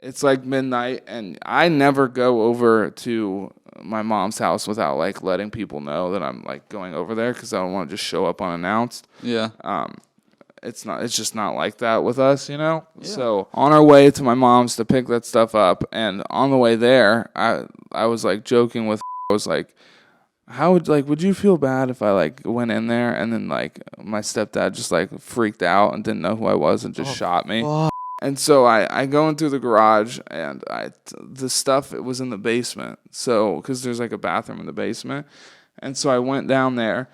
it's like midnight, and I never go over to my mom's house without like letting people know that I'm like going over there because I don't want to just show up unannounced. Yeah. It's just not like that with us, you know? Yeah. So on our way to my mom's to pick that stuff up, and on the way there, I was like joking with I was like, would you feel bad if I like went in there and then like my stepdad just like freaked out and didn't know who I was and just shot me? Fuck. And so I go into the garage, and the stuff, it was in the basement. So, because there's like a bathroom in the basement. And so I went down there,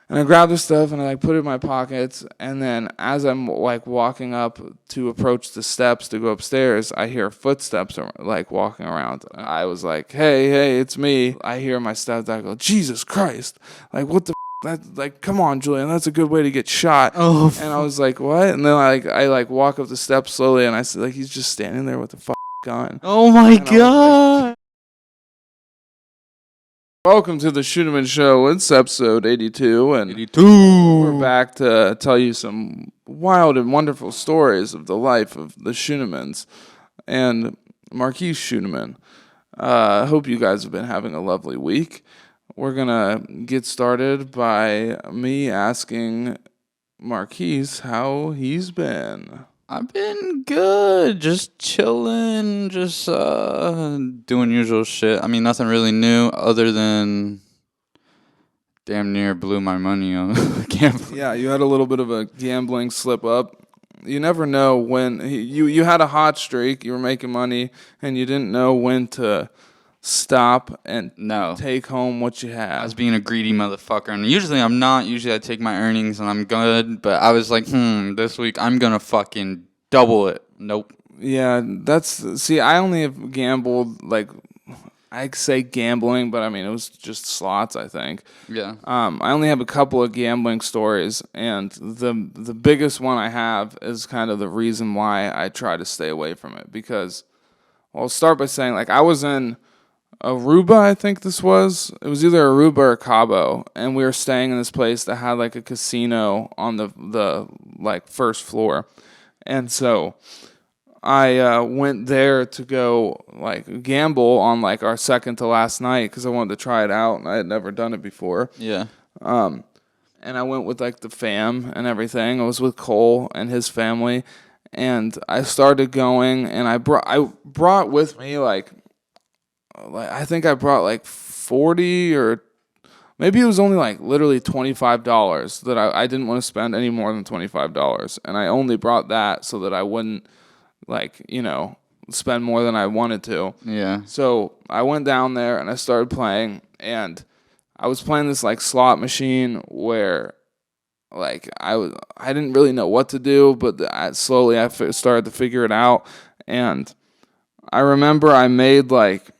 and I grabbed the stuff, and I like put it in my pockets. And then as I'm like walking up to approach the steps to go upstairs, I hear footsteps like walking around. I was like, hey, it's me. I hear my stepdad go, Jesus Christ. Like, what the that, like, come on, Julian, that's a good way to get shot. Oh, and I was like, what? And then I walk up the steps slowly, and I see like he's just standing there with the gun. Oh my And God. like, welcome to the Scheuneman Show. It's episode 82, and 82. we're back to tell you some wild and wonderful stories of the life of the Scheunemans and Marquise Scheuneman. I hope you guys have been having a lovely week. We're going to get started by me asking Marquise how he's been. I've been good, just chilling, just doing usual shit. I mean, nothing really new other than damn near blew my money on gambling. Yeah, you had a little bit of a gambling slip up. You never know when you had a hot streak, you were making money, and you didn't know when to stop and take home what you had. I was being a greedy motherfucker, and usually I'm not. Usually I take my earnings and I'm good, but I was like, this week I'm gonna fucking double it. Nope. Yeah, I only have gambled, like, I say gambling, but I mean, it was just slots, I think. Yeah. I only have a couple of gambling stories, and the biggest one I have is kind of the reason why I try to stay away from it, because, well, I'll start by saying, like, I was in Aruba, I think this was. It was either Aruba or Cabo, and we were staying in this place that had like a casino on the like first floor, and so I went there to go like gamble on like our second to last night because I wanted to try it out, and I had never done it before. Yeah. And I went with like the fam and everything. I was with Cole and his family, and I started going, and I brought with me like I think I brought like 40 or maybe it was only like literally $25 that I didn't want to spend any more than $25. And I only brought that so that I wouldn't like, spend more than I wanted to. Yeah. So I went down there and I started playing, and I was playing this like slot machine where like I didn't really know what to do, but I started to figure it out. And I remember I made like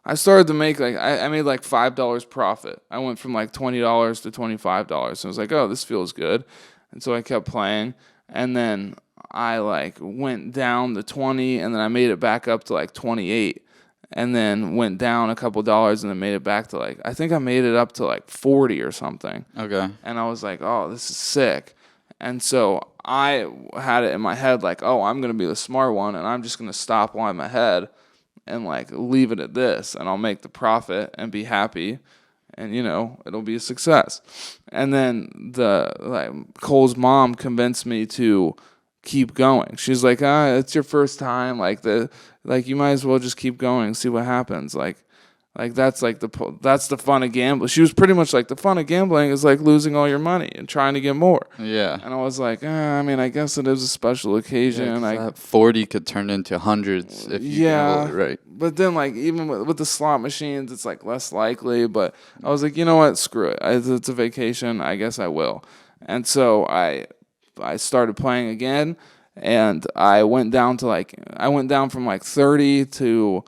I started to make like I made like $5 profit. I went from like $20 to $25. I was like, oh, this feels good. And so I kept playing, and then I like went down to 20, and then I made it back up to like 28, and then went down a couple dollars, and then made it back to like I think I made it up to like 40 or something. Okay. And I was like, oh, this is sick. And so I had it in my head like, oh, I'm gonna be the smart one, and I'm just gonna stop while I'm ahead and like leave it at this, and I'll make the profit and be happy, and it'll be a success. And then Cole's mom convinced me to keep going. She's like, it's your first time, like you might as well just keep going, see what happens. Like that's the fun of gambling. She was pretty much like, the fun of gambling is like losing all your money and trying to get more. Yeah. And I was like, I mean, I guess it is a special occasion. Yeah, that 40 could turn into hundreds if you gamble it right. But then like even with the slot machines, it's like less likely. But I was like, you know what? Screw it. It's a vacation. I guess I will. And so I started playing again, and I went down from like 30 to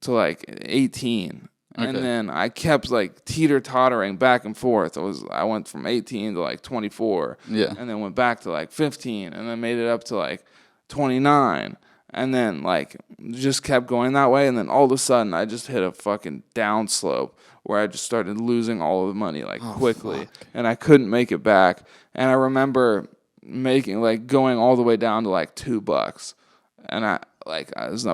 like 18. Okay. And then I kept like teeter-tottering back and forth. I went from 18 to like 24. Yeah. And then went back to like 15, and then made it up to like 29. And then like just kept going that way, and then all of a sudden I just hit a fucking downslope where I just started losing all of the money like quickly. Fuck. And I couldn't make it back. And I remember making like going all the way down to like $2, and I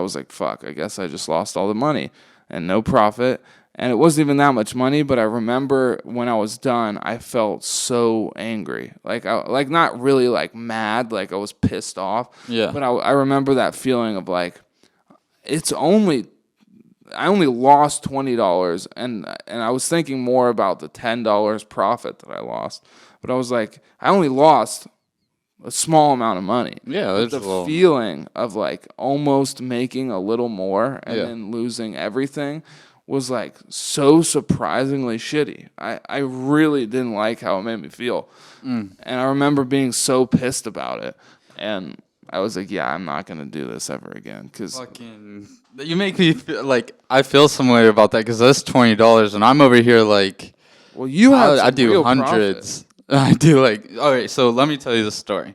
was like, fuck, I guess I just lost all the money and no profit. And it wasn't even that much money, but I remember when I was done, I felt so angry. Like not really like mad, like I was pissed off. Yeah. But I remember that feeling of like, I only lost $20, and I was thinking more about the $10 profit that I lost. But I was like, I only lost a small amount of money. Yeah, but that's the feeling of like almost making a little more and then losing everything was like so surprisingly shitty. I really didn't like how it made me feel. And I remember being so pissed about it. And I was like, yeah, I'm not going to do this ever again. Cause you make me feel like I feel some way about that because that's $20 and I'm over here like, well, you have I do real hundreds. Profit. I do like, all right, so let me tell you the story.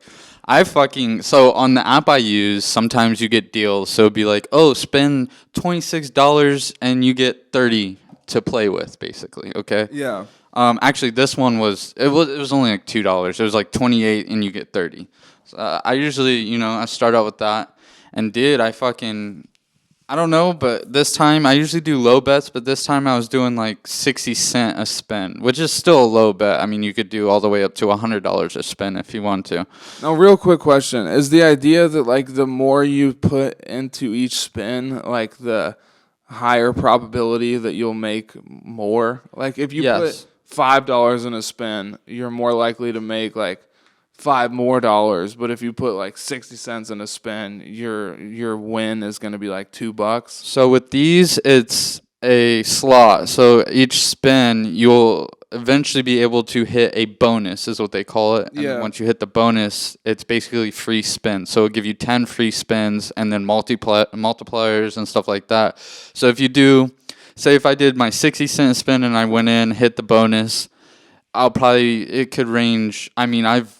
So on the app I use, sometimes you get deals. So it'd be like, oh, spend $26 and you get 30 to play with, basically. Okay. Yeah. Actually, this one was only like $2. It was like 28 and you get 30. So, I usually, I start out with that, and I don't know, but this time I usually do low bets, but this time I was doing like 60 cents a spin, which is still a low bet. I mean, you could do all the way up to $100 a spin if you want to. Now, real quick question. Is the idea that like the more you put into each spin, like the higher probability that you'll make more? Like if you put $5 in a spin, you're more likely to make like $5 more, but if you put like 60 cents in a spin, your win is going to be like $2. So with these, it's a slot. So each spin, you'll eventually be able to hit a bonus, is what they call it. And then once you hit the bonus, it's basically free spins. So it'll give you 10 free spins and then multipliers and stuff like that. So if you do, say if I did my 60-cent spin and I went in, hit the bonus, it could range, I mean, I've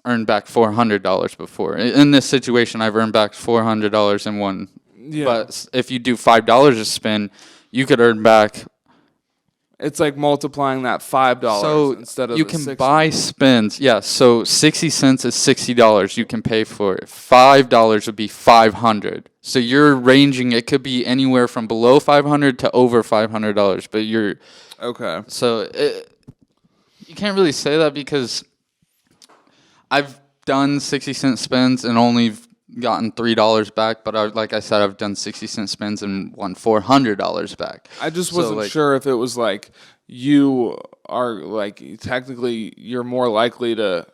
earned back $400 before. In this situation, I've earned back $400 in one. Yeah. But if you do $5 a spin, you could earn back. It's like multiplying that $5 instead of you can buy spins. Yeah, so 60 cents is $60 you can pay for it. $5 would be $500. So you're ranging, it could be anywhere from below $500 to over $500, but you're okay. So you can't really say that because I've done 60-cent spins and only gotten $3 back, but like I said, I've done 60-cent spins and won $400 back. I just wasn't sure if it was like you are like technically you're more likely to.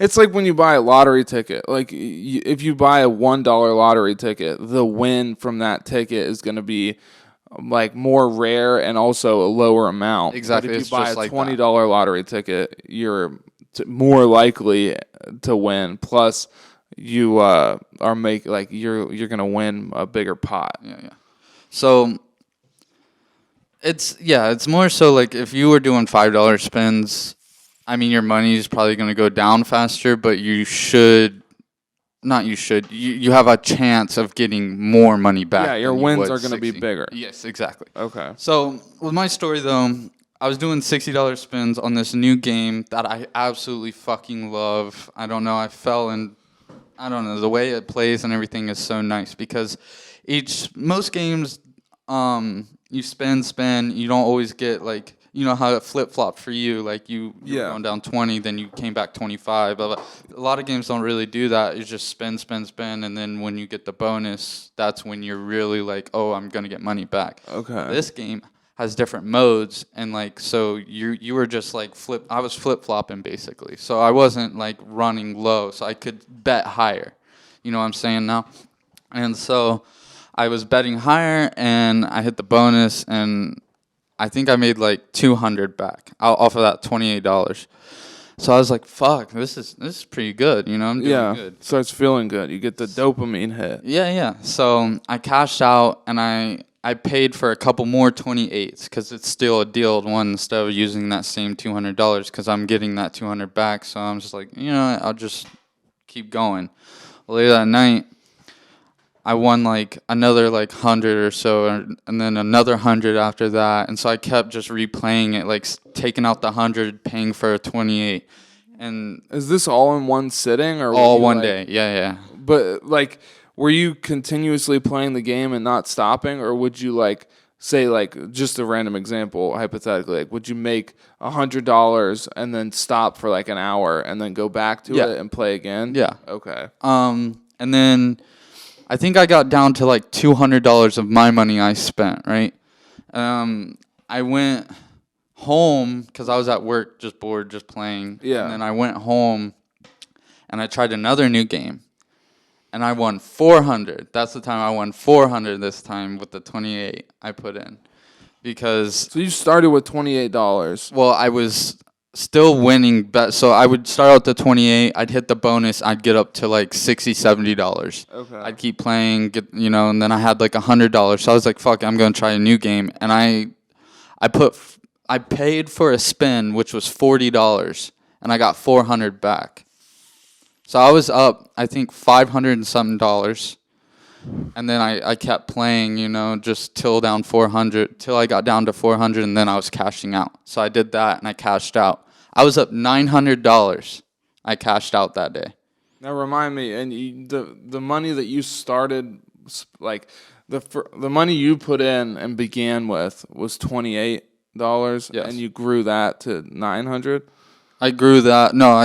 It's like when you buy a lottery ticket. Like if you buy a $1 lottery ticket, the win from that ticket is going to be like more rare and also a lower amount. Exactly. But if you buy a $20 lottery ticket, you're more likely to win. Plus, you are you're gonna win a bigger pot. Yeah. So it's more so like if you were doing $5 spins, I mean your money is probably gonna go down faster, but you have a chance of getting more money back. Yeah, your wins are gonna be bigger. Yes, exactly. Okay. So with my story though, I was doing $60 spins on this new game that I absolutely fucking love. I don't know, the way it plays and everything is so nice because most games, you spin, you don't always get like, you know how it flip-flopped for you, like you're going down 20, then you came back 25, blah, blah. A lot of games don't really do that. It's just spin, and then when you get the bonus, that's when you're really like, oh, I'm going to get money back. Okay. This game has different modes, and like so you were just like I was flip-flopping basically, so I wasn't like running low, so I could bet higher, you know what I'm saying now. And so I was betting higher and I hit the bonus and I think I made like $200 back off of that $28. So I was like, fuck, this is pretty good, you know, I'm doing good. Starts feeling good, you get the dopamine hit. Yeah, so I cashed out and I paid for a couple more 28s because it's still a deal one instead of using that same $200 because I'm getting that $200 back. So I'm just like, I'll just keep going. Well, later that night, I won like another like 100 or so, and then another 100 after that. And so I kept just replaying it, like taking out the 100, paying for a 28. And Is this all in one sitting or all were you, one like, day. Yeah. But like, were you continuously playing the game and not stopping, or would you like say like just a random example hypothetically, like would you make $100 and then stop for like an hour and then go back to it and play again? Yeah. Okay. And then I think I got down to like $200 of my money I spent, right? I went home because I was at work just bored, just playing. Yeah. And then I went home and I tried another new game. And I won 400. That's the time I won 400 this time with the 28 I put in. Because... So you started with $28. Well, I was still winning. So I would start out the 28. I'd hit the bonus. I'd get up to like $60, $70. Okay. I'd keep playing, and then I had like $100. So I was like, fuck it, I'm going to try a new game. And I paid for a spin, which was $40. And I got 400 back. So I was up, I think, $500 and something dollars. And then I kept playing, just till I got down to 400, and then I was cashing out. So I did that, and I cashed out. I was up $900. I cashed out that day. Now remind me, and the money that you started, like the money you put in and began with was $28, yes. And you grew that to 900. I grew that. No,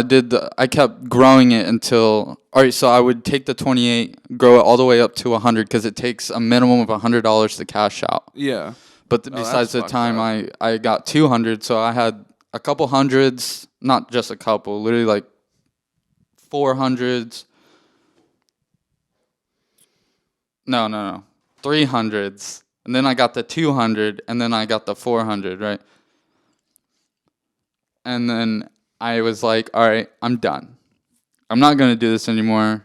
I kept growing it until... All right, so I would take the 28, grow it all the way up to 100 because it takes a minimum of $100 to cash out. Yeah. But besides the time, I got 200, so I had a couple hundreds, not just a couple, literally like 400s. No. 300s. And then I got the 200, and then I got the 400, right? And then I was like, all right, I'm done. I'm not going to do this anymore.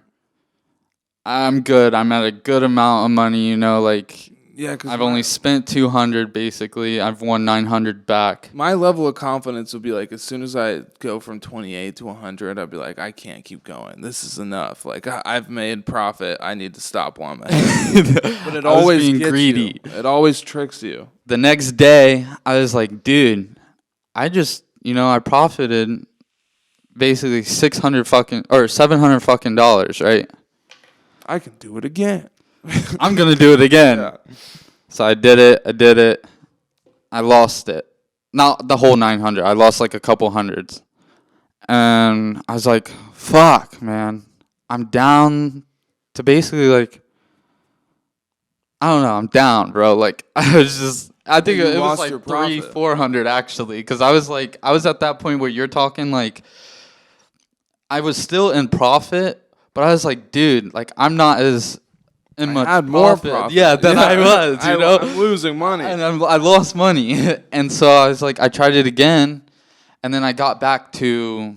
I'm good. I'm at a good amount of money, Yeah, because I've only spent 200 basically. I've won 900 back. My level of confidence would be like, as soon as I go from 28 to 100, I'd be like, I can't keep going. This is enough. Like, I've made profit. I need to stop while I'm ahead. But it always being gets greedy. You. It always tricks you. The next day, I was like, dude, I just, I profited basically $700 fucking dollars, right? I can do it again. I'm going to do it again. Yeah. So I did it. I lost it. Not the whole 900. I lost like a couple hundreds. And I was like, fuck, man. I'm down to basically like, I don't know. I'm down, bro. Like, I think it was like 300-400 actually. Because I was at that point where you're talking like, I was still in profit, but I was like, dude, like I'm not as in much had more profit. Yeah, than I was, I'm losing money. And I lost money. And so I was like, I tried it again, and then I got back to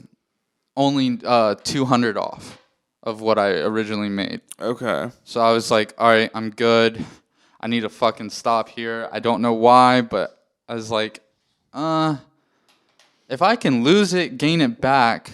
only 200 off of what I originally made. Okay. So I was like, all right, I'm good. I need to fucking stop here. I don't know why, but I was like, if I can lose it, gain it back,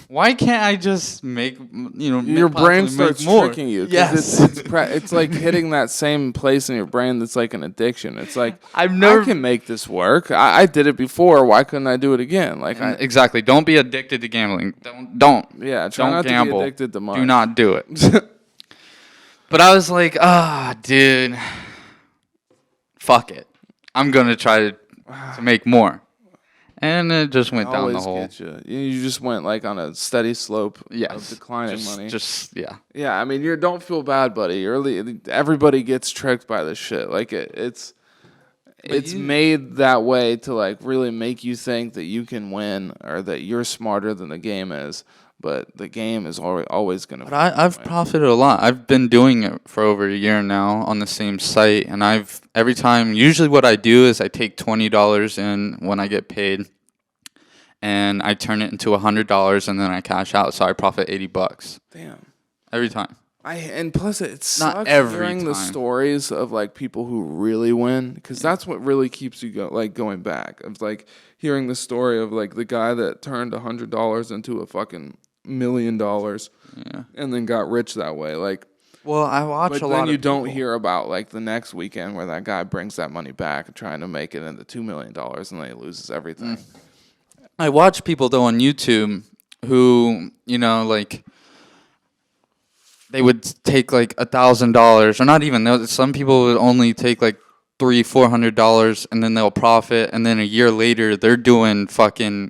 why can't I just make, your brain starts tricking you. Yes. It's like hitting that same place in your brain that's like an addiction. It's like, I can make this work. I did it before. Why couldn't I do it again? Exactly. Don't be addicted to gambling. Don't. Yeah, try don't not gamble. to be addicted to money. Do not do it. But I was like, dude, fuck it. I'm going to try to make more. And it just went down the hole. You just went like on a steady slope of declining money. Yeah. Yeah, I mean, don't feel bad, buddy. Everybody gets tricked by this shit. Like it's made that way to like really make you think that you can win or that you're smarter than the game is. But the game is always going to. But I've profited a lot. I've been doing it for over a year now on the same site, and every time. Usually, what I do is I take $20 in when I get paid, and I turn it into $100, and then I cash out. So I profit $80. Damn. Every time. And plus it sucks not every hearing time. The stories of like people who really win, because that's what really keeps you going back. Of like hearing the story of like the guy that turned $100 into a fucking $1 million, and then got rich that way. Like, well, I watch a lot. But then you don't hear about like the next weekend where that guy brings that money back trying to make it into $2 million, and then he loses everything. I watch people though on YouTube who, like they would take like $1,000, or not even. Some people would only take like $300-400, and then they'll profit, and then a year later they're doing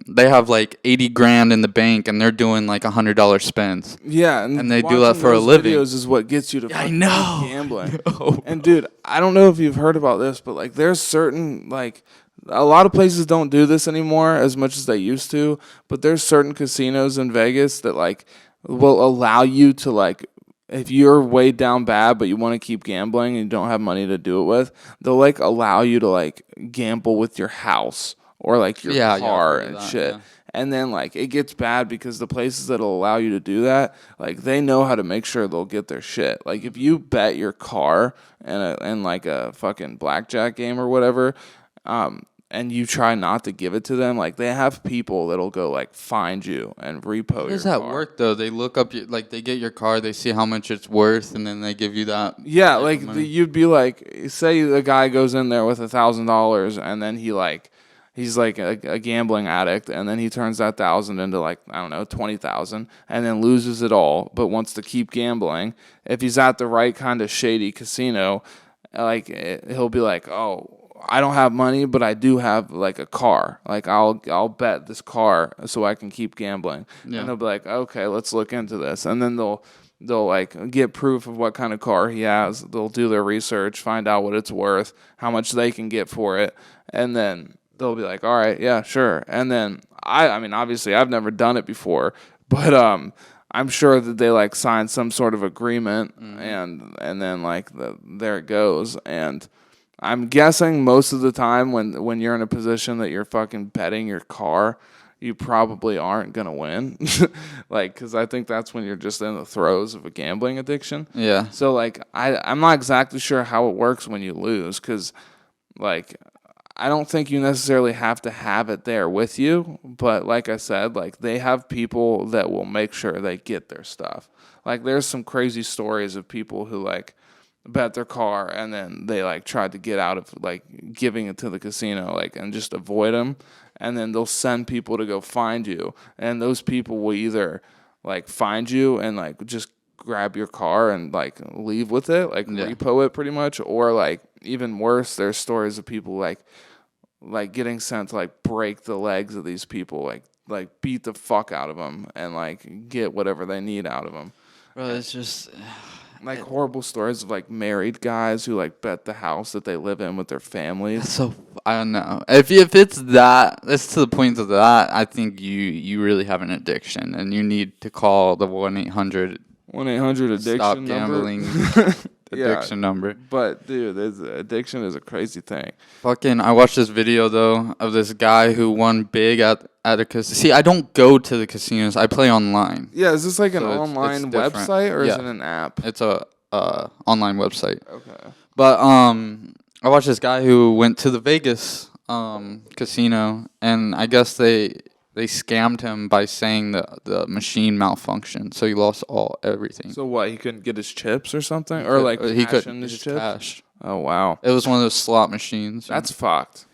they have like 80 grand in the bank, and they're doing like $100 spends. Yeah, and they do that for a living. Videos is what gets you to I know. gambling. And dude, I don't know if you've heard about this, but like there's certain like a lot of places don't do this anymore as much as they used to, but there's certain casinos in Vegas that like will allow you to like, if you're way down bad but you want to keep gambling and you don't have money to do it with, they'll like allow you to like gamble with your house or like your car and shit. Yeah. And then like it gets bad because the places that'll allow you to do that, like they know how to make sure they'll get their shit. Like if you bet your car in like a fucking blackjack game or whatever, and you try not to give it to them, like they have people that'll go like find you and repo your car. How does that work though? They look up like they get your car, they see how much it's worth, and then they give you that. Yeah, like you'd be like, say the guy goes in there with $1,000, and then he's like a gambling addict, and then he turns that 1,000 into like, I don't know, 20,000, and then loses it all, but wants to keep gambling. If he's at the right kind of shady casino, like he'll be like, oh, I don't have money, but I do have like a car. Like I'll bet this car so I can keep gambling. Yeah. And they'll be like, okay, let's look into this. And then they'll like get proof of what kind of car he has. They'll do their research, find out what it's worth, how much they can get for it, and then they'll be like, all right, yeah, sure. And then I mean, obviously I've never done it before, but I'm sure that they like sign some sort of agreement, and then like there it goes. And I'm guessing most of the time when you're in a position that you're fucking betting your car, you probably aren't going to win. Like, because I think that's when you're just in the throes of a gambling addiction. Yeah. So, like, I'm not exactly sure how it works when you lose, because, like, I don't think you necessarily have to have it there with you. But like I said, like, they have people that will make sure they get their stuff. Like, there's some crazy stories of people who, like, bet their car and then they like tried to get out of like giving it to the casino, like, and just avoid them, and then they'll send people to go find you, and those people will either like find you and like just grab your car and like leave with it, like repo it pretty much, or like even worse, there's stories of people like getting sent to like break the legs of these people, like beat the fuck out of them and like get whatever they need out of them. Bro, it's just like horrible stories of like married guys who like bet the house that they live in with their families. So I don't know if it's to the point of that. I think you really have an addiction, and you need to call the 1-800 addiction stop gambling addiction number. But dude, addiction is a crazy thing. Fucking, I watched this video though of this guy who won big at a casino. See, I don't go to the casinos. I play online. Yeah, is this like an online website or is it an app? It's a online website. Okay. But I watched this guy who went to the Vegas casino, and I guess they scammed him by saying the machine malfunctioned, so he lost everything. So what? He couldn't get his chips or something, or like he could his chips? Cash. Oh wow! It was one of those slot machines. That's fucked.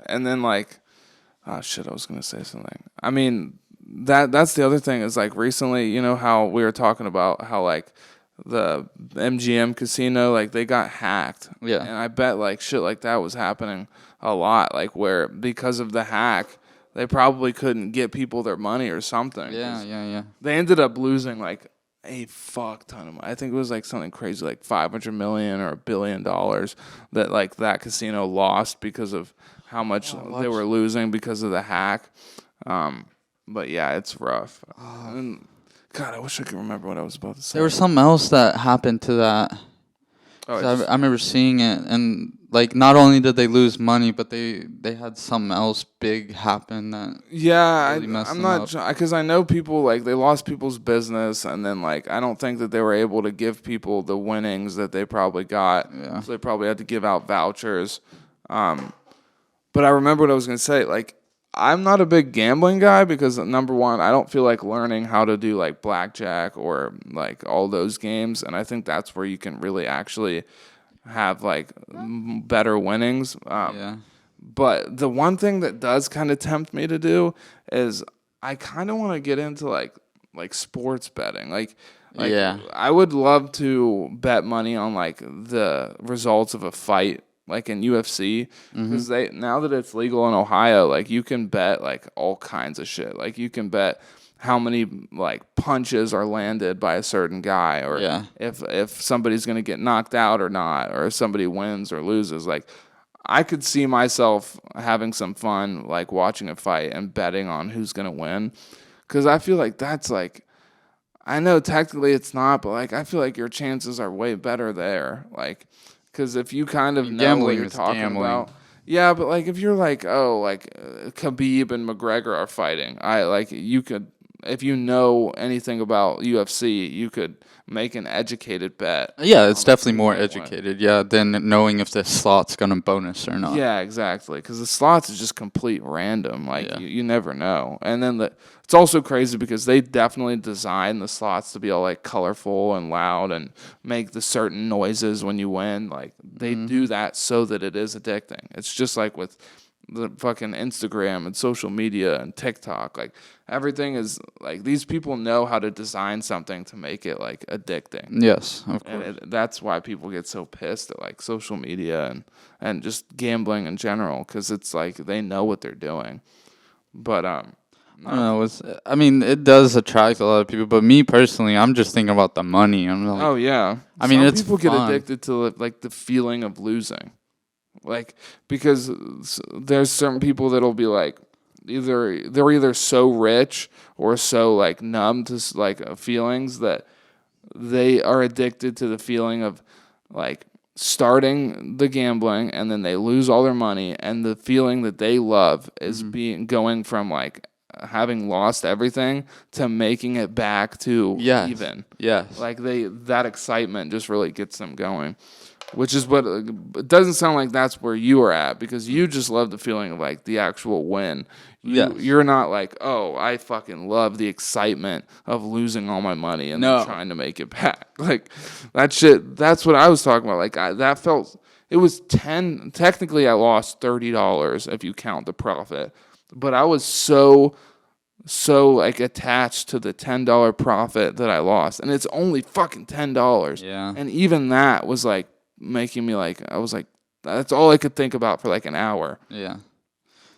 And then like, oh shit! I was gonna say something. I mean, that's the other thing is like recently, you know how we were talking about how like the MGM casino, like they got hacked. Yeah. And I bet like shit like that was happening a lot, like where because of the hack, they probably couldn't get people their money or something. Yeah. They ended up losing like a fuck ton of money. I think it was like something crazy, like $500 million or $1 billion that like that casino lost because of how much they were losing because of the hack. But yeah, it's rough. And God, I wish I could remember what I was about to say. There was something else that happened to that. Oh, I remember seeing it, and like not only did they lose money, but they had something else big happen that. Yeah, really I'm not, because I know people like they lost people's business, and then like I don't think that they were able to give people the winnings that they probably got. Yeah. So they probably had to give out vouchers. But I remember what I was gonna say. Like, I'm not a big gambling guy because number one, I don't feel like learning how to do like blackjack or like all those games, and I think that's where you can really actually have like better winnings. Yeah. But the one thing that does kind of tempt me to do is I kind of want to get into like sports betting. Like Yeah. I would love to bet money on like the results of a fight, like in UFC, because they now that it's legal in Ohio, like you can bet like all kinds of shit. Like you can bet how many like punches are landed by a certain guy, or Yeah. if somebody's gonna get knocked out or not, or if somebody wins or loses. Like I could see myself having some fun, like watching a fight and betting on who's gonna win, because I feel like that's like. I know technically it's not, but like I feel like your chances are way better there. Like, because if you kind of know what Gambling you're is talking gambling. about, yeah. But like if you're like, oh, like Khabib and McGregor are fighting, I like you could, if you know anything about UFC, you could make an educated bet. Yeah, it's on, like, definitely who more might win. educated. Yeah, than knowing if the slot's gonna bonus or not. Yeah, exactly. Because the slots is just complete random. Like Yeah. you never know. And then it's also crazy because they definitely design the slots to be all like colorful and loud and make the certain noises when you win. Like they do that so that it is addicting. It's just like with the fucking Instagram and social media and TikTok. Like everything is like these people know how to design something to make it like addicting. Yes, of And course. that's why people get so pissed at like social media and just gambling in general, because it's like they know what they're doing. But I don't know. I mean, it does attract a lot of people, but me personally, I'm just thinking about the money. I'm like, oh yeah, I mean, some it's people get fun. addicted to like the feeling of losing, like because there's certain people that'll be like they're either so rich or so like numb to like feelings that they are addicted to the feeling of like starting the gambling and then they lose all their money, and the feeling that they love is being going from like having lost everything to making it back to Yes. even. Yes. Like that excitement just really gets them going, which is what it doesn't sound like that's where you are at, because you just love the feeling of like the actual win. Yes. You're not like, oh, I fucking love the excitement of losing all my money and then No. trying to make it back. Like that shit. That's what I was talking about. Like that felt. It was 10. Technically, I lost $30 if you count the profit, but I was so like attached to the $10 profit that I lost, and it's only fucking $10. Yeah. And even that was like making me like, I was like, that's all I could think about for like an hour. Yeah.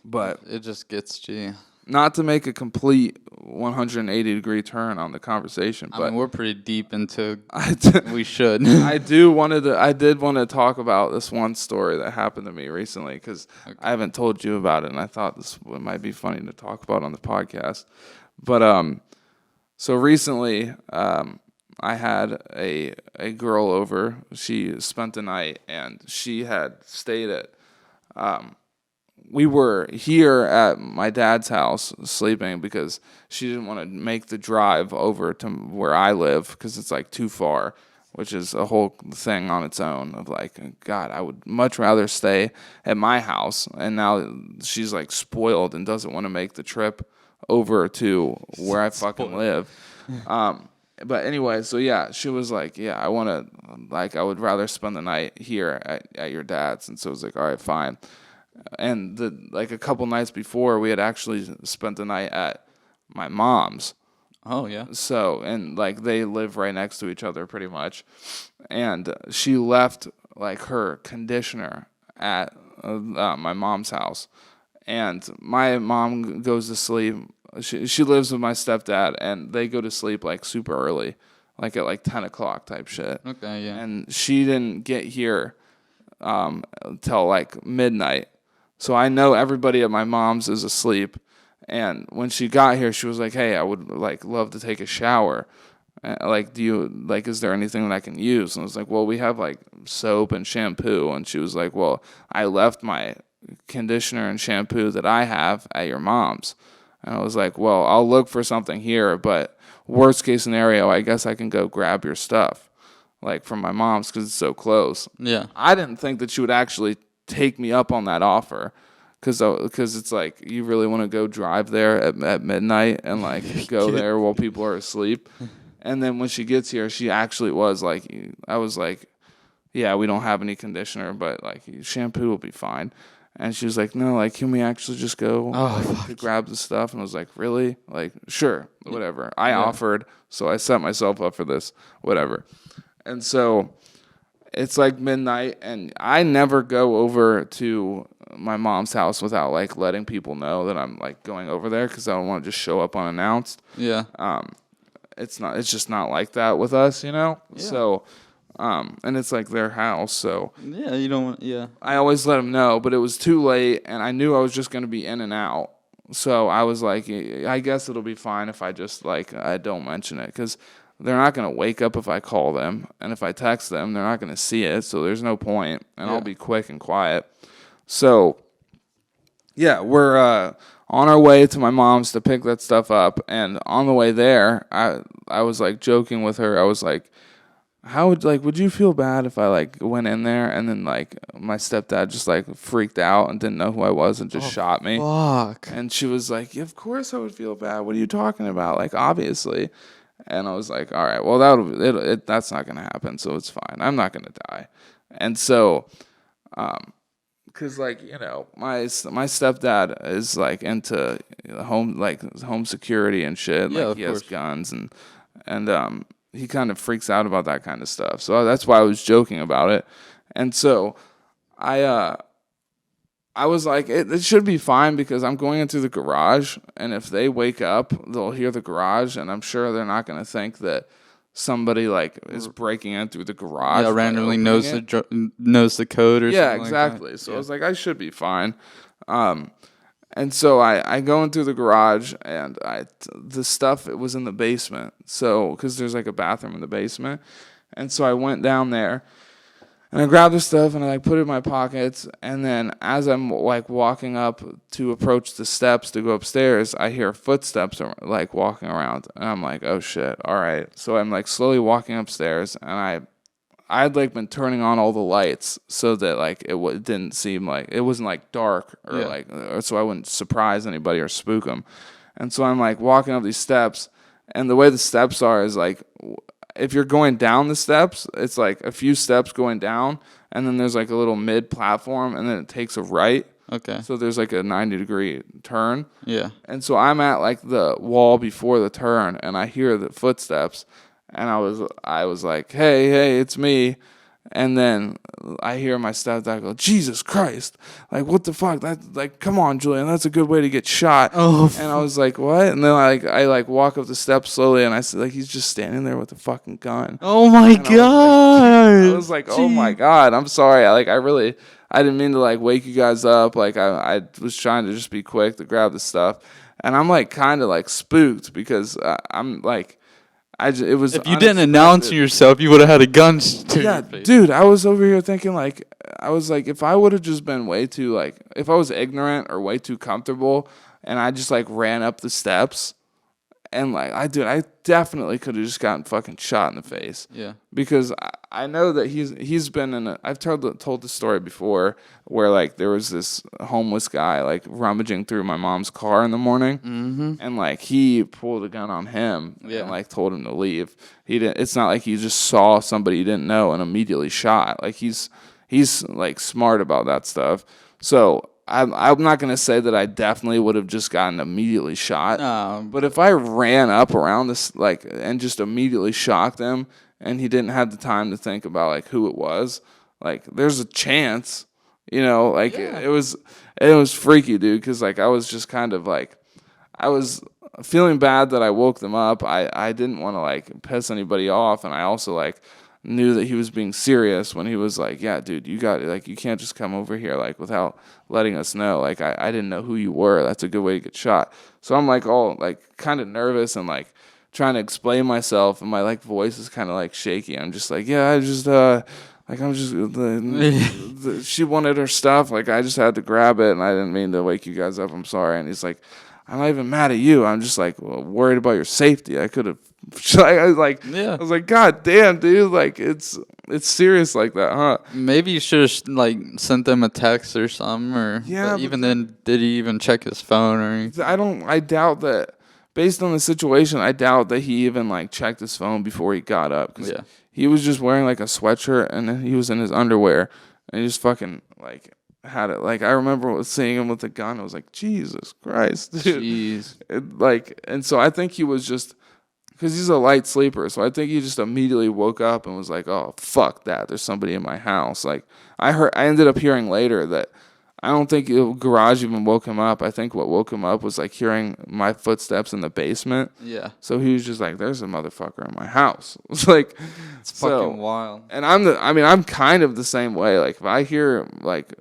But It just gets G. not to make a complete 180-degree turn on the conversation, I but mean, we're pretty deep into. I We should. I did want to talk about this one story that happened to me recently, because I haven't told you about it, and I thought this might be funny to talk about on the podcast. But so recently, I had a girl over. She spent the night, and she had stayed at. We were here at my dad's house sleeping because she didn't want to make the drive over to where I live because it's like too far, which is a whole thing on its own of like, God, I would much rather stay at my house. And now she's like spoiled and doesn't want to make the trip over to where I fucking live. But anyway, so yeah, she was like, yeah, I want to, like, I would rather spend the night here at your dad's. And so I was like, all right, fine. And like a couple nights before, we had actually spent the night at my mom's. Oh yeah. So, and like they live right next to each other pretty much. And she left like her conditioner at my mom's house. And my mom goes to sleep. She lives with my stepdad, and they go to sleep like super early, like at like 10 o'clock type shit. Okay. Yeah. And she didn't get here till like midnight. So I know everybody at my mom's is asleep. And when she got here, she was like, "Hey, I would like love to take a shower. Like, is there anything that I can use?" And I was like, "Well, we have like soap and shampoo." And she was like, "Well, I left my conditioner and shampoo that I have at your mom's." And I was like, "Well, I'll look for something here, but worst case scenario, I guess I can go grab your stuff, like from my mom's, because it's so close." Yeah. I didn't think that she would actually take me up on that offer, because it's like, you really want to go drive there at midnight and like go there while people are asleep. And then when she gets here, she actually was like, I was like, yeah, we don't have any conditioner, but like shampoo will be fine. And she was like, no, like, can we actually just go to grab the stuff? And I was like, really? Like, sure, whatever. I offered, so I set myself up for this, whatever. And so it's like midnight, and I never go over to my mom's house without like letting people know that I'm like going over there, because I don't want to just show up unannounced. Yeah. It's just not like that with us, you know? Yeah. So, and it's like their house, so. Yeah, you don't want, yeah. I always let them know, but it was too late, and I knew I was just going to be in and out. So I was like, I guess it'll be fine if I just, like, I don't mention it, because they're not going to wake up if I call them, and if I text them, they're not going to see it, so there's no point, and I'll be quick and quiet. So, yeah, we're on our way to my mom's to pick that stuff up, and on the way there, I was, like, joking with her. I was like, would you feel bad if I, like, went in there and then, like, my stepdad just, like, freaked out and didn't know who I was and just shot me? Fuck. And she was like, yeah, of course I would feel bad. What are you talking about? Like, obviously. And I was like, all right, well, that's not going to happen, so it's fine. I'm not going to die. And so, because, like, you know, my stepdad is, like, into home security and shit. Yeah, like, he has guns, and he kind of freaks out about that kind of stuff. So that's why I was joking about it. And so I was like, it should be fine, because I'm going into the garage, and if they wake up, they'll hear the garage, and I'm sure they're not going to think that somebody, like, is breaking in through the garage. Yeah, randomly knows the code or something. Yeah, exactly. Like that. So I was like, I should be fine. And so I go into the garage, and the stuff, it was in the basement. So, because there's like a bathroom in the basement. And so I went down there, and I grabbed the stuff, and I like put it in my pockets. And then as I'm like walking up to approach the steps to go upstairs, I hear footsteps like walking around. And I'm like, oh shit, all right. So I'm like slowly walking upstairs, and I'd like been turning on all the lights so that like it didn't seem like it wasn't like dark or so I wouldn't surprise anybody or spook them. And so I'm like walking up these steps, and the way the steps are is like, if you're going down the steps, it's like a few steps going down, and then there's like a little mid platform, and then it takes a right. Okay. So there's like a 90-degree turn. Yeah. And so I'm at like the wall before the turn, and I hear the footsteps. And I was like, hey, it's me. And then I hear my stepdad go, Jesus Christ. Like, what the fuck? Like, come on, Julian. That's a good way to get shot. Oh. And I was like, what? And then I walk up the steps slowly, and I see, like, he's just standing there with a fucking gun. Oh, my God. I was like, oh, my God. I'm sorry. I didn't mean to, like, wake you guys up. Like, I was trying to just be quick to grab the stuff. And I'm, like, kind of, like, spooked, because I'm, like, it was. If you didn't announce yourself, you would have had a gun to your face. Dude, I was over here thinking, like, if I would have just been way too, like, if I was ignorant or way too comfortable, and I just, like, ran up the steps, and, like, I definitely could have just gotten fucking shot in the face. Yeah. Because I know that he's been in I've told the story before, where, like, there was this homeless guy, like, rummaging through my mom's car in the morning, and, like, he pulled a gun on him and, like, told him to leave. It's not like he just saw somebody he didn't know and immediately shot. Like, he's like, smart about that stuff. So I'm not going to say that I definitely would have just gotten immediately shot. But if I ran up around this, like, and just immediately shocked him, and he didn't have the time to think about, like, who it was, like, there's a chance, you know, like, it was freaky, dude, because, like, I was just kind of, like, I was feeling bad that I woke them up. I didn't want to, like, piss anybody off, and I also, like, knew that he was being serious when he was like, yeah, dude, you got it. Like, you can't just come over here, like, without letting us know. Like, I didn't know who you were. That's a good way to get shot. So I'm, like, all, like, kind of nervous and, like, trying to explain myself, and my, like, voice is kind of, like, shaky. I'm just like, yeah, I just, like, I'm just, she wanted her stuff. Like, I just had to grab it, and I didn't mean to wake you guys up. I'm sorry. And he's like, I'm not even mad at you. I'm just, like, worried about your safety. I could have, I was like, God damn, dude. Like, it's serious like that, huh? Maybe you should have, like, sent them a text or something, or even then, did he even check his phone or anything? I doubt that, based on the situation, I doubt that he even, like, checked his phone before he got up. Cause he was just wearing, like, a sweatshirt, and he was in his underwear, and he just fucking, like, had it. Like I remember seeing him with a gun. I was like, Jesus Christ, dude. Jeez. And so I think he was just because he's a light sleeper. So I think he just immediately woke up and was like, oh fuck that, there's somebody in my house. Like I ended up hearing later that I don't think the garage even woke him up. I think what woke him up was like hearing my footsteps in the basement. Yeah. So he was just like, "There's a motherfucker in my house." It's like, it's fucking wild. And I'm kind of the same way. Like if I hear like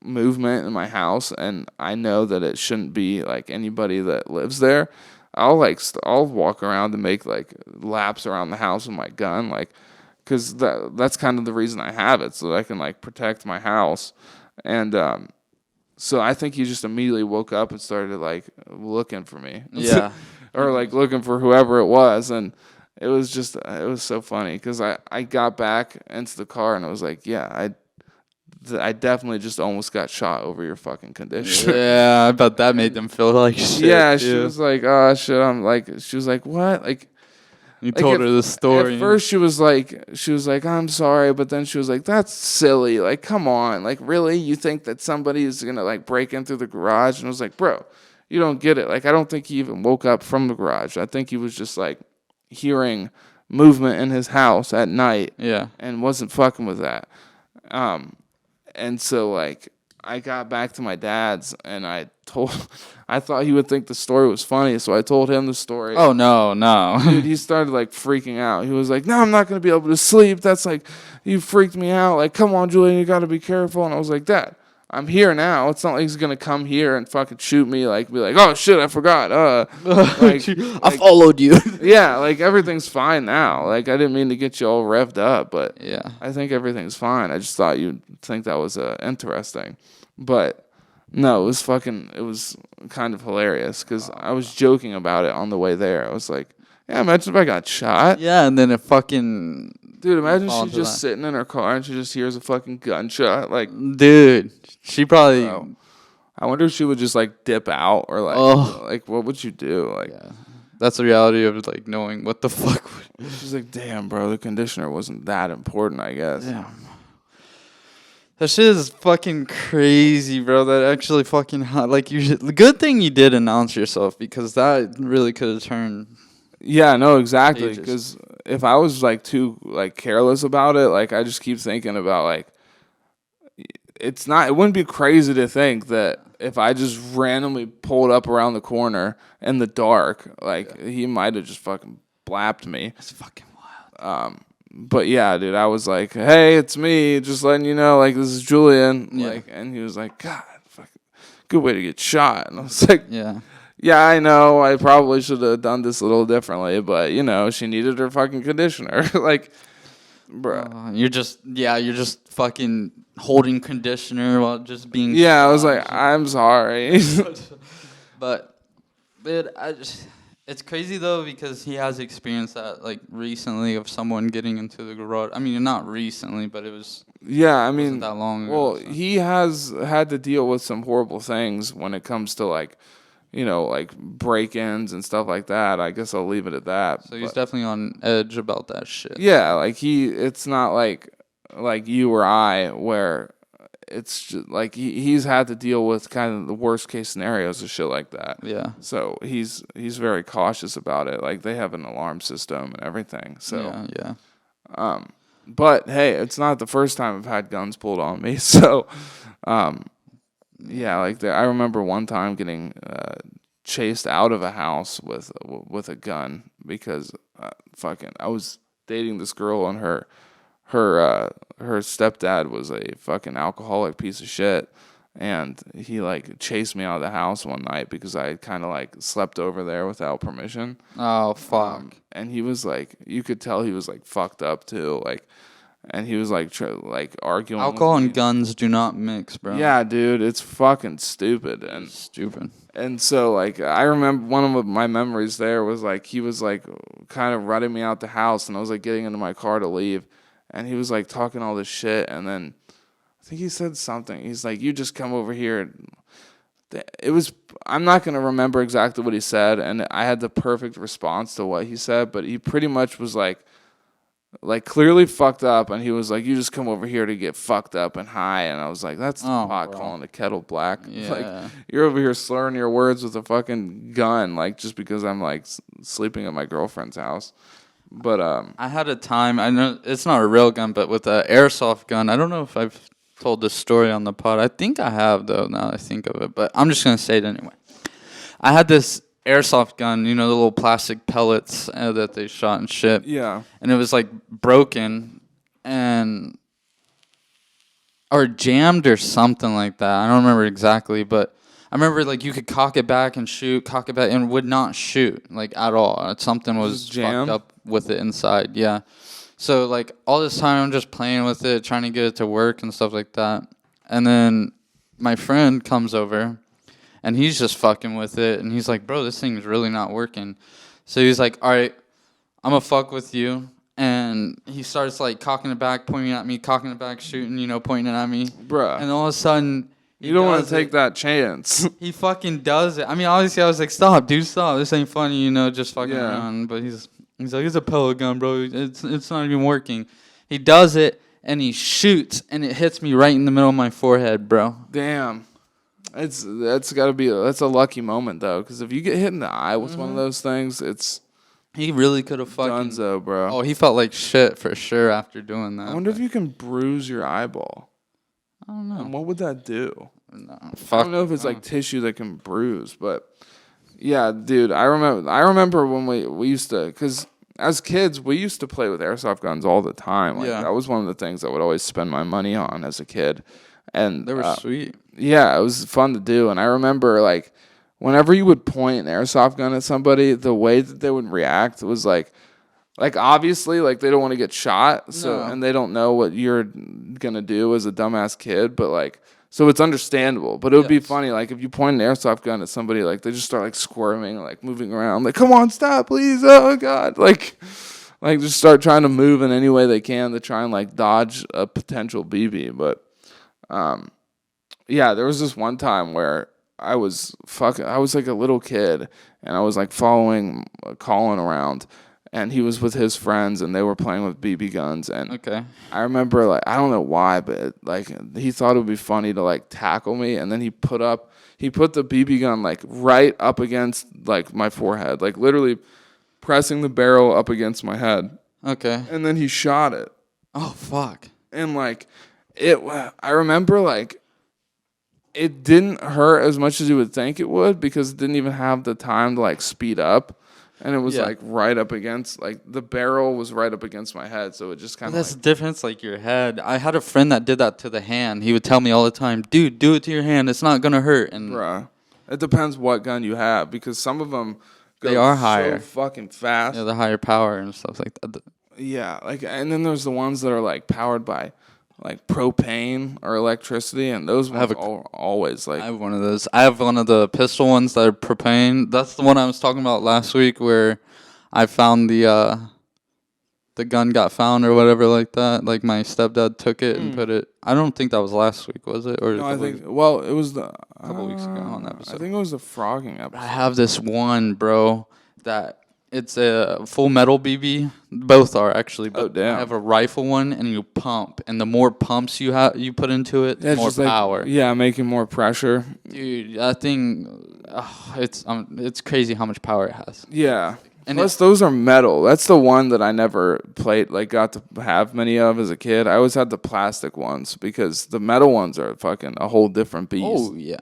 movement in my house and I know that it shouldn't be like anybody that lives there, I'll walk around and make like laps around the house with my gun, like, because that's kind of the reason I have it, so that I can like protect my house. And so I think he just immediately woke up and started like looking for me. Yeah. Or like looking for whoever it was. And it was so funny because I got back into the car and I was like, yeah, I definitely just almost got shot over your fucking conditioner. Yeah, I bet that made them feel like shit. Yeah, she was like, oh shit. She was like, what? Like, you told her the story. At first she was like, I'm sorry, but then she was like, that's silly. Like, come on. Like, really? You think that somebody is gonna like break in through the garage? And I was like, bro, you don't get it. Like, I don't think he even woke up from the garage. I think he was just like hearing movement in his house at night. Yeah. And wasn't fucking with that. And so like I got back to my dad's and I thought he would think the story was funny, so I told him the story. Oh no. Dude, he started like freaking out. He was like, "No, I'm not gonna be able to sleep. That's like, you freaked me out. Like, come on, Julian, you gotta be careful." And I was like, "Dad, I'm here now. It's not like he's gonna come here and fucking shoot me. Like, be like, oh shit, I forgot. I followed you." Yeah, like everything's fine now. Like I didn't mean to get you all revved up, but yeah, I think everything's fine. I just thought you'd think that was interesting, but no, it was kind of hilarious because I was joking about it on the way there. I was like, yeah, imagine if I got shot. Yeah, and then it fucking. Dude, imagine she's just sitting in her car and she just hears a fucking gunshot. Like, dude, she probably. Bro, I wonder if she would just like dip out or like what would you do? Like, yeah. That's the reality of like knowing what the fuck. She's like, damn, bro, the conditioner wasn't that important, I guess. Yeah. That shit is fucking crazy, bro. That actually fucking like the good thing you did announce yourself because that really could have turned. Yeah, no, exactly. Because if I was like too like careless about it, like I just keep thinking about like it wouldn't be crazy to think that if I just randomly pulled up around the corner in the dark, like he might have just fucking blapped me. That's fucking wild. But yeah, dude, I was like, hey, it's me, just letting you know, like this is Julian. Yeah. Like, and he was like, God, fucking good way to get shot. And I was like, yeah. Yeah, I know. I probably should have done this a little differently, but you know, she needed her fucking conditioner. Like, bro, you're just fucking holding conditioner while just being. Yeah, I was like, I'm sorry. But it's crazy though because he has experienced that like recently of someone getting into the garage. I mean, not recently, but it was. Yeah, I mean, wasn't that long ago. Well, he has had to deal with some horrible things when it comes to like. You know, like break-ins and stuff like that. I guess I'll leave it at that. So he's definitely on edge about that shit. Yeah, like it's not like you or I where it's just like he's had to deal with kind of the worst case scenarios of shit like that. Yeah. So he's very cautious about it. Like they have an alarm system and everything. So yeah. But hey, it's not the first time I've had guns pulled on me. So yeah, like I remember one time getting chased out of a house with a gun because I was dating this girl and her stepdad was a fucking alcoholic piece of shit, and he like chased me out of the house one night because I kind of like slept over there without permission. Oh fuck! And he was like, you could tell he was like fucked up too, like. And he was like arguing. Alcohol and guns do not mix, bro. Yeah, dude, it's fucking stupid. And so like I remember one of my memories there was like he was like kind of running me out the house, and I was like getting into my car to leave, and he was like talking all this shit, and then I think he said something. He's like, "You just come over here." I'm not gonna remember exactly what he said, and I had the perfect response to what he said, but he pretty much was like. like clearly fucked up, and he was like, "You just come over here to get fucked up and high," and I was like, "That's the pot calling the kettle black." Yeah. Like you're over here slurring your words with a fucking gun, like just because I'm like sleeping at my girlfriend's house. But I had a time. I know it's not a real gun, but with an airsoft gun. I don't know if I've told this story on the pod. I think I have though. Now that I think of it, but I'm just gonna say it anyway. I had this airsoft gun, the little plastic pellets that they shot and shit. yeah, And it was like broken and or jammed or something like that. I don't remember exactly, but I remember like you could cock it back and shoot, cock it back, and it would not shoot like at all. Something was jam? fucked up with it inside. Yeah. So like all this time I'm just playing with it, trying to get it to work and stuff like that. And then my friend comes over, and he's just fucking with it, and he's like, "Bro, this thing's really not working." So he's like, "All right, I'm gonna fuck with you." And he starts like cocking it back, pointing at me, cocking it back, shooting, pointing it at me. bruh. And all of a sudden, You don't want to take that chance. He fucking does it. I mean, obviously, I was like, "Stop, dude, stop. This ain't funny, just fucking around." But he's like, "It's a pellet gun, bro. It's not even working." He does it, and he shoots, and it hits me right in the middle of my forehead, bro. Damn. That's got to be that's a lucky moment though, because if you get hit in the eye with one of those things, it's He really could have fucking. dunzo, bro. Oh, he felt like shit for sure after doing that. I wonder if you can bruise your eyeball. I don't know. And what would that do? No, I don't know if it's like tissue that can bruise, but yeah, dude, I remember when we used to, because as kids we used to play with airsoft guns all the time. Like that was one of the things I would always spend my money on as a kid, and they were sweet. Yeah, it was fun to do, and I remember like whenever you would point an airsoft gun at somebody, the way that they would react was like obviously like they don't want to get shot, and they don't know what you're gonna do as a dumbass kid, but like. So it's understandable, but it would be funny, like, if you point an airsoft gun at somebody, like, they just start, like, squirming, like, moving around, like, come on, stop, please, oh, God, like, just start trying to move in any way they can to try and, like, dodge a potential BB, but, yeah, there was this one time where I was, like, a little kid, and I was, like, following Colin around, and he was with his friends, and they were playing with BB guns, and I remember, like, I don't know why, but, like, he thought it would be funny to, like, tackle me, and then he put the BB gun, like, right up against, like, my forehead, like, literally pressing the barrel up against my head. Okay. And then he shot it. Oh, fuck. And, like, I remember, like, it didn't hurt as much as you would think it would, because it didn't even have the time to, like, speed up. And it was like right up against, like the barrel was right up against my head, so it just kind of. That's the difference, like your head. I had a friend that did that to the hand. He would tell me all the time, "Dude, do it to your hand. It's not gonna hurt." And bruh, it depends what gun you have, because some of them they are higher, so fucking fast. Yeah, the higher power and stuff like that. Yeah, like, and then there's the ones that are like powered by like propane or electricity, and those ones are always like. I have one of those. I have one of the pistol ones that are propane. That's the one I was talking about last week, where I found the gun got found or whatever like that. Like my stepdad took it and put it. I don't think that was last week, was it? Or no, I think. Well, it was a couple weeks ago on that episode. I think it was the frogging episode. I have this one, bro, that. It's a full metal BB. Both are actually. But damn. I have a rifle one, and you pump, and the more pumps you put into it, the more power. Like, making more pressure. Dude, that thing, it's crazy how much power it has. Yeah. And plus, those are metal. That's the one that I never got to have many of as a kid. I always had the plastic ones, because the metal ones are fucking a whole different beast. Oh, yeah.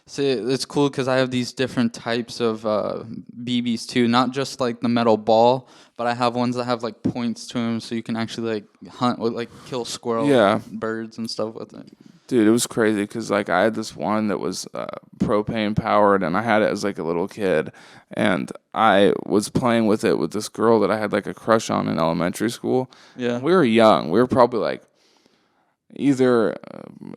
See, it's cool because I have these different types of BBs too, not just like the metal ball, but I have ones that have like points to them, so you can actually like hunt with, like, kill squirrels, and birds and stuff with it. Dude, it was crazy because like I had this one that was propane powered, and I had it as like a little kid, and I was playing with it with this girl that I had like a crush on in elementary school. Yeah, we were young. We were probably like either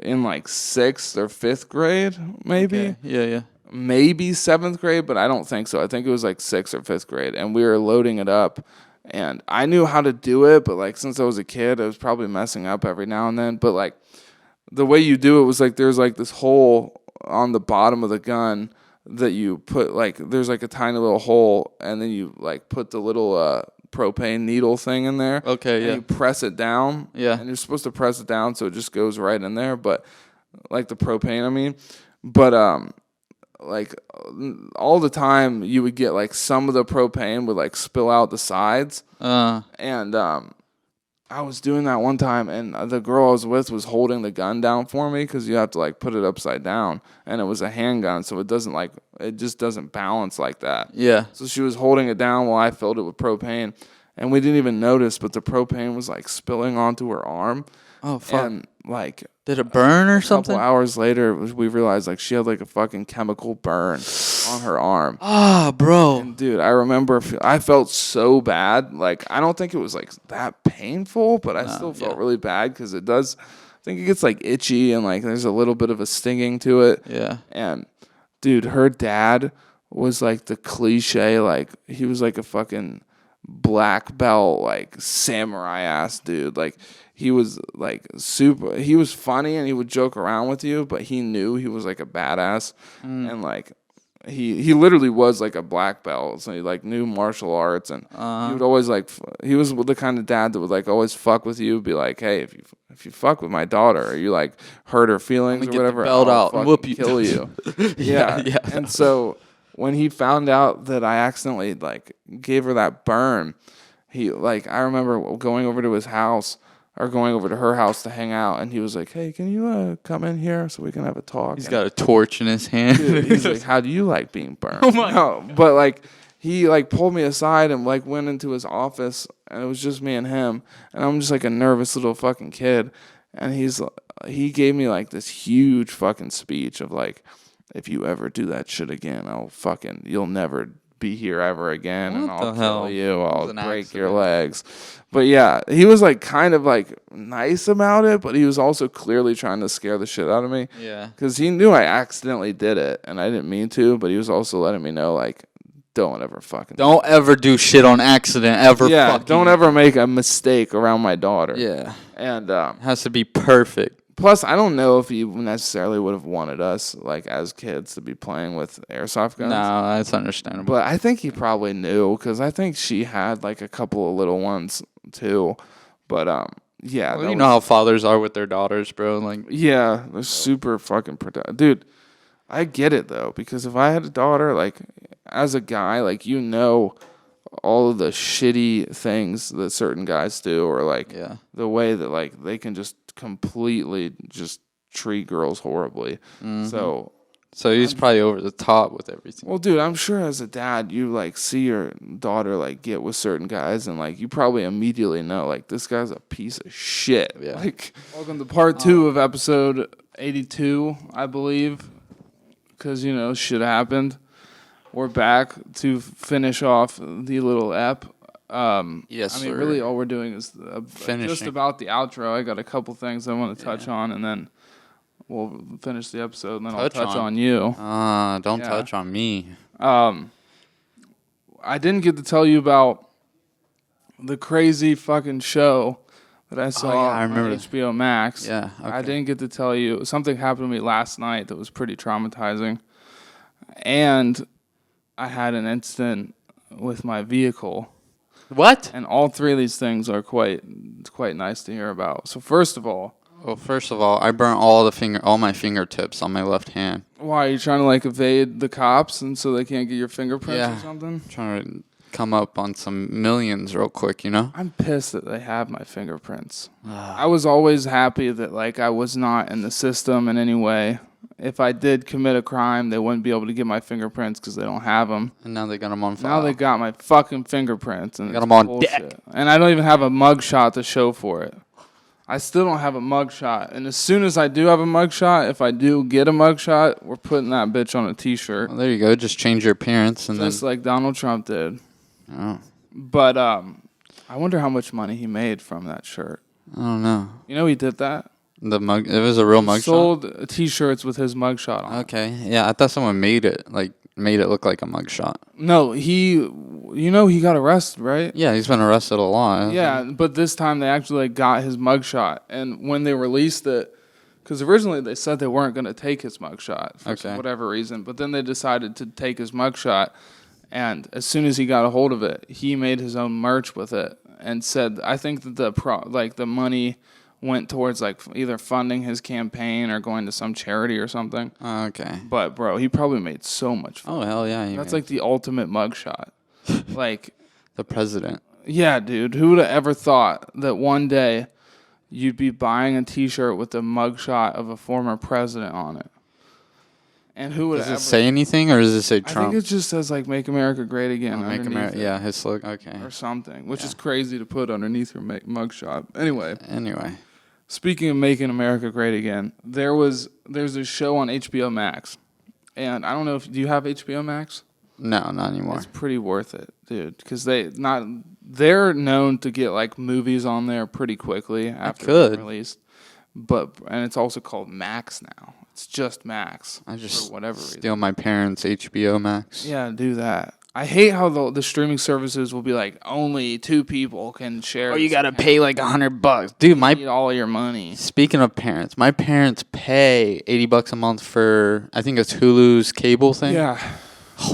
in like 6th or 5th grade, maybe. Okay. Yeah. Maybe 7th grade, but I don't think so. I think it was like 6th or 5th grade, and we were loading it up, and I knew how to do it, but like since I was a kid, I was probably messing up every now and then. But like the way you do it was like there's like this hole on the bottom of the gun that you put, like there's like a tiny little hole, and then you like put the little propane needle thing in there. Okay, and yeah. you press it down. Yeah. And you're supposed to press it down so it just goes right in there, but like the propane, I mean. But like all the time you would get like some of the propane would like spill out the sides. And I was doing that one time, and the girl I was with was holding the gun down for me because you have to like put it upside down, and it was a handgun, so it just doesn't balance like that. Yeah. So she was holding it down while I filled it with propane, and we didn't even notice, but the propane was like spilling onto her arm. Oh fuck! And like, did it burn or a something? couple hours later, we realized like she had like a fucking chemical burn on her arm. Bro. And dude, I remember I felt so bad. Like, I don't think it was like that painful, but I still felt really bad because it does. I think it gets like itchy and like there's a little bit of a stinging to it. Yeah. And dude, her dad was like the cliche, like he was like a fucking black belt, like samurai ass dude. Like he was like he was funny and he would joke around with you, but he knew he was like a badass. And like he literally was like a black belt, so he like knew martial arts, and he would always like he was the kind of dad that would like always fuck with you, be like, hey, if you fuck with my daughter, or you like hurt her feelings or whatever, belt out and whoop you, kill you. yeah. And so when he found out that I accidentally like gave her that burn, he like I remember going over to his house. Or going over to her house to hang out, and he was like, "Hey, can you come in here so we can have a talk?" He's got a torch in his hand. Dude, he's like, "How do you like being burned?" Oh my God. But like he like pulled me aside and like went into his office, and it was just me and him, and I'm just like a nervous little fucking kid, and he gave me like this huge fucking speech of like, "If you ever do that shit again, you'll never be here ever again, and I'll kill you. I'll break your legs." But yeah, he was like kind of like nice about it, but he was also clearly trying to scare the shit out of me. Yeah. Because he knew I accidentally did it, and I didn't mean to, but he was also letting me know, like, don't ever do shit on accident ever. Yeah, don't ever make a mistake around my daughter. Yeah. And it has to be perfect. Plus, I don't know if he necessarily would have wanted us, like, as kids, to be playing with airsoft guns. No, that's understandable. But I think he probably knew, because I think she had, like, a couple of little ones, too. But, yeah. Well, you know how fathers are with their daughters, bro. Like, yeah, they're super fucking protective. Dude, I get it, though, because if I had a daughter, like, as a guy, like, you know all of the shitty things that certain guys do, or, like, the way that, like, they can just completely just treat girls horribly. Mm-hmm. So he's probably over the top with everything. Well, dude, I'm sure as a dad, you like see your daughter like get with certain guys, and like you probably immediately know like this guy's a piece of shit. Yeah. Like, welcome to part 2 of episode 82, I believe, because shit happened. We're back to finish off the little ep. Yes, I mean, sir. really, all we're doing is finishing. Just about the outro. I got a couple things I want to touch on, and then we'll finish the episode, and then I'll touch on you. Don't touch on me. I didn't get to tell you about the crazy fucking show that I saw I remember on HBO Max. Yeah, okay. I didn't get to tell you. Something happened to me last night that was pretty traumatizing. And I had an incident with my vehicle. What? And all 3 of these things are quite nice to hear about. So first of all, I burnt all my fingertips on my left hand. why are you trying to like evade the cops and so they can't get your fingerprints or something? Trying to come up on some millions real quick, I'm pissed that they have my fingerprints. I was always happy that like I was not in the system in any way. If I did commit a crime, they wouldn't be able to get my fingerprints because they don't have them. And now they got them on file. Now they got my fucking fingerprints, and they got them on deck. And I don't even have a mugshot to show for it. I still don't have a mugshot. And as soon as I do have a mugshot, if I do get a mugshot, we're putting that bitch on a T-shirt. Well, there you go. Just change your appearance, and just like Donald Trump did. Oh. But I wonder how much money he made from that shirt. I don't know. He did that? It was a real mugshot? Sold T-shirts with his mugshot on. Okay. Yeah, I thought someone made it look like a mugshot. No, he got arrested, right? Yeah, he's been arrested a lot. Yeah, but this time they actually got his mugshot. And when they released it, because originally they said they weren't going to take his mugshot for whatever reason, but then they decided to take his mugshot. And as soon as he got a hold of it, he made his own merch with it and said, I think that the money went towards like either funding his campaign or going to some charity or something. Okay. But bro, he probably made so much. Oh hell yeah! That's like the ultimate mugshot. Like the president. Yeah, dude. Who would have ever thought that one day you'd be buying a T-shirt with the mugshot of a former president on it? And who would Does it say anything, or does it say Trump? I think it just says like "Make America Great Again." Make America, yeah, his slogan. Okay. Or something, which is crazy to put underneath your mugshot. Anyway. Speaking of making America great again, there's a show on HBO Max, and I don't know do you have HBO Max? No, not anymore. It's pretty worth it, dude, because they're known to get like movies on there pretty quickly after they're released, and it's also called Max now. It's just Max. I just for whatever steal reason. my parents' HBO Max. Yeah, do that. I hate how the streaming services will be like only 2 people can share. Or you gotta pay like $100, dude. You need all your money. Speaking of parents, my parents pay $80 a month for I think it's Hulu's cable thing. Yeah,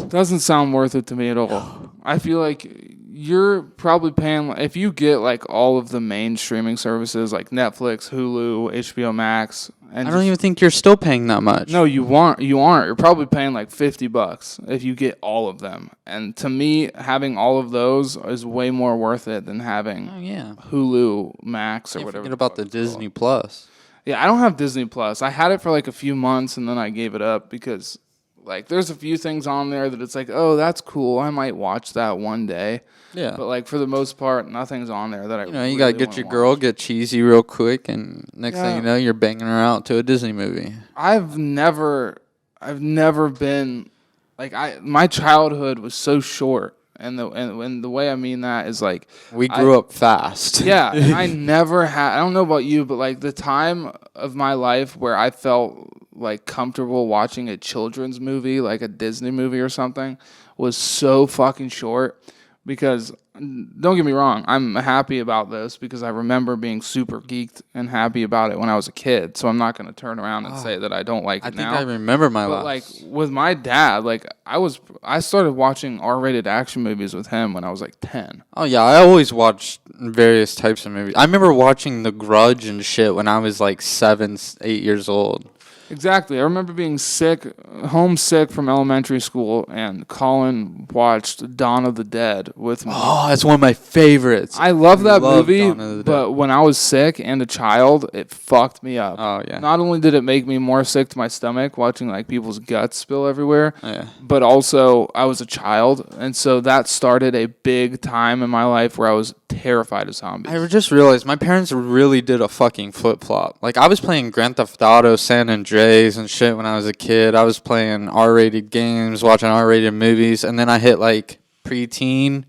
doesn't sound worth it to me at all. I feel like you're probably paying if you get like all of the main streaming services like Netflix, Hulu, HBO Max. And I don't even think you're still paying that much. No, you aren't. You're probably paying like $50 if you get all of them. And to me, having all of those is way more worth it than having Hulu Max or whatever. Forget about the Disney Plus. Yeah, I don't have Disney Plus. I had it for like a few months and then I gave it up because like there's a few things on there that it's like, oh, that's cool. I might watch that one day. Yeah. But like for the most part, nothing's on there that I really you gotta get your girl, get cheesy real quick, and next thing you know, you're banging her out to a Disney movie. I've never been like my childhood was so short, and the way I mean that is like we grew up fast. Yeah, and I never had. I don't know about you, but like the time of my life where I felt like comfortable watching a children's movie, like a Disney movie or something, was so fucking short. Because, don't get me wrong, I'm happy about this because I remember being super geeked and happy about it when I was a kid. So I'm not going to turn around and say that I don't like it now. I think I remember my life. But last. like with my dad, like I started watching R-rated action movies with him when I was like 10. Oh yeah, I always watched various types of movies. I remember watching The Grudge and shit when I was like 7, 8 years old. Exactly. I remember being homesick from elementary school, and Colin watched Dawn of the Dead with me. Oh, that's one of my favorites. I love that movie, but when I was sick and a child, it fucked me up. Oh, yeah. Not only did it make me more sick to my stomach watching like people's guts spill everywhere, but also I was a child, and so that started a big time in my life where I was terrified of zombies. I just realized my parents really did a fucking flip-flop. Like, I was playing Grand Theft Auto, San Andreas, and shit when I was a kid. I was playing R-rated games, watching R-rated movies, and then I hit, like, preteen,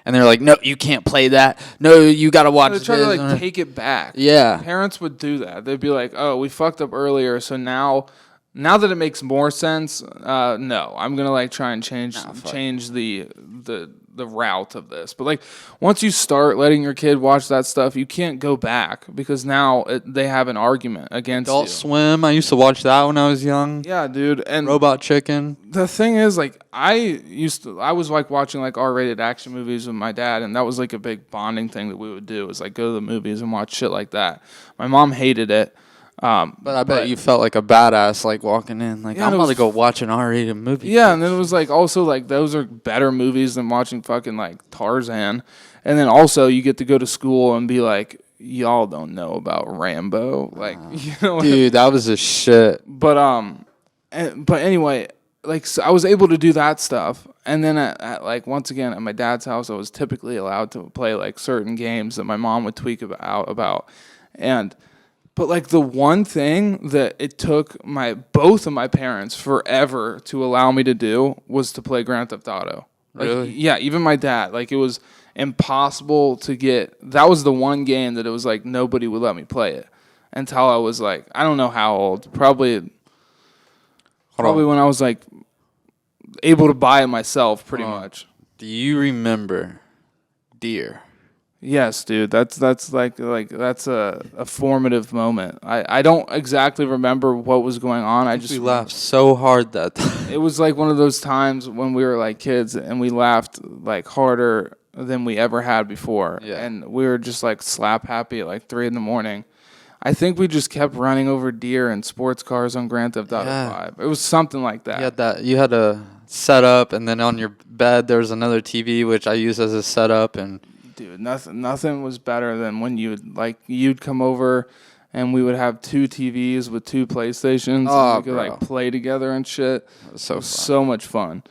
and they're like, no, you can't play that. No, you gotta watch this. They try to, like, take it back. Yeah. Parents would do that. They'd be like, oh, we fucked up earlier, so now that it makes more sense, no, I'm gonna, like, try and change the route of this. But like once you start letting your kid watch that stuff, you can't go back because now they have an argument against Adult you. Swim, I used to watch that when I was young. Yeah, dude. And Robot Chicken. The thing is, like, I was like watching like R-rated action movies with my dad, and that was like a big bonding thing that we would do, is like go to the movies and watch shit like that. My mom hated it. But I bet you felt like a badass, like walking in, like, I'm about to go watch an R-rated movie. Yeah, and then it was like also like those are better movies than watching fucking like Tarzan. And then also you get to go to school and be like, y'all don't know about Rambo, like you know. Dude, that was a shit. But anyway, like so I was able to do that stuff, and then at like once again at my dad's house, I was typically allowed to play like certain games that my mom would tweak about, and. But like the one thing that it took both of my parents forever to allow me to do was to play Grand Theft Auto. Like, really? Yeah, even my dad. Like it was impossible to get. That was the one game that it was like nobody would let me play it until I was like, I don't know how old. Probably when I was like able to buy it myself, pretty much. Do you remember Deer? Yes, dude. That's like that's a formative moment. I don't exactly remember what was going on. I just We laughed so hard that time. it was like one of those times when we were like kids and we laughed like harder than we ever had before. Yeah. And we were just like slap happy at like 3 a.m. I think we just kept running over deer and sports cars on Grand Theft Auto Yeah. 5. It was something like that. You had a setup, and then on your bed there was another TV which I used as a setup, and Dude, nothing was better than when you'd come over and we would have 2 TVs with 2 PlayStations and we could bro. like play together and shit. it was so It was fun. so much fun.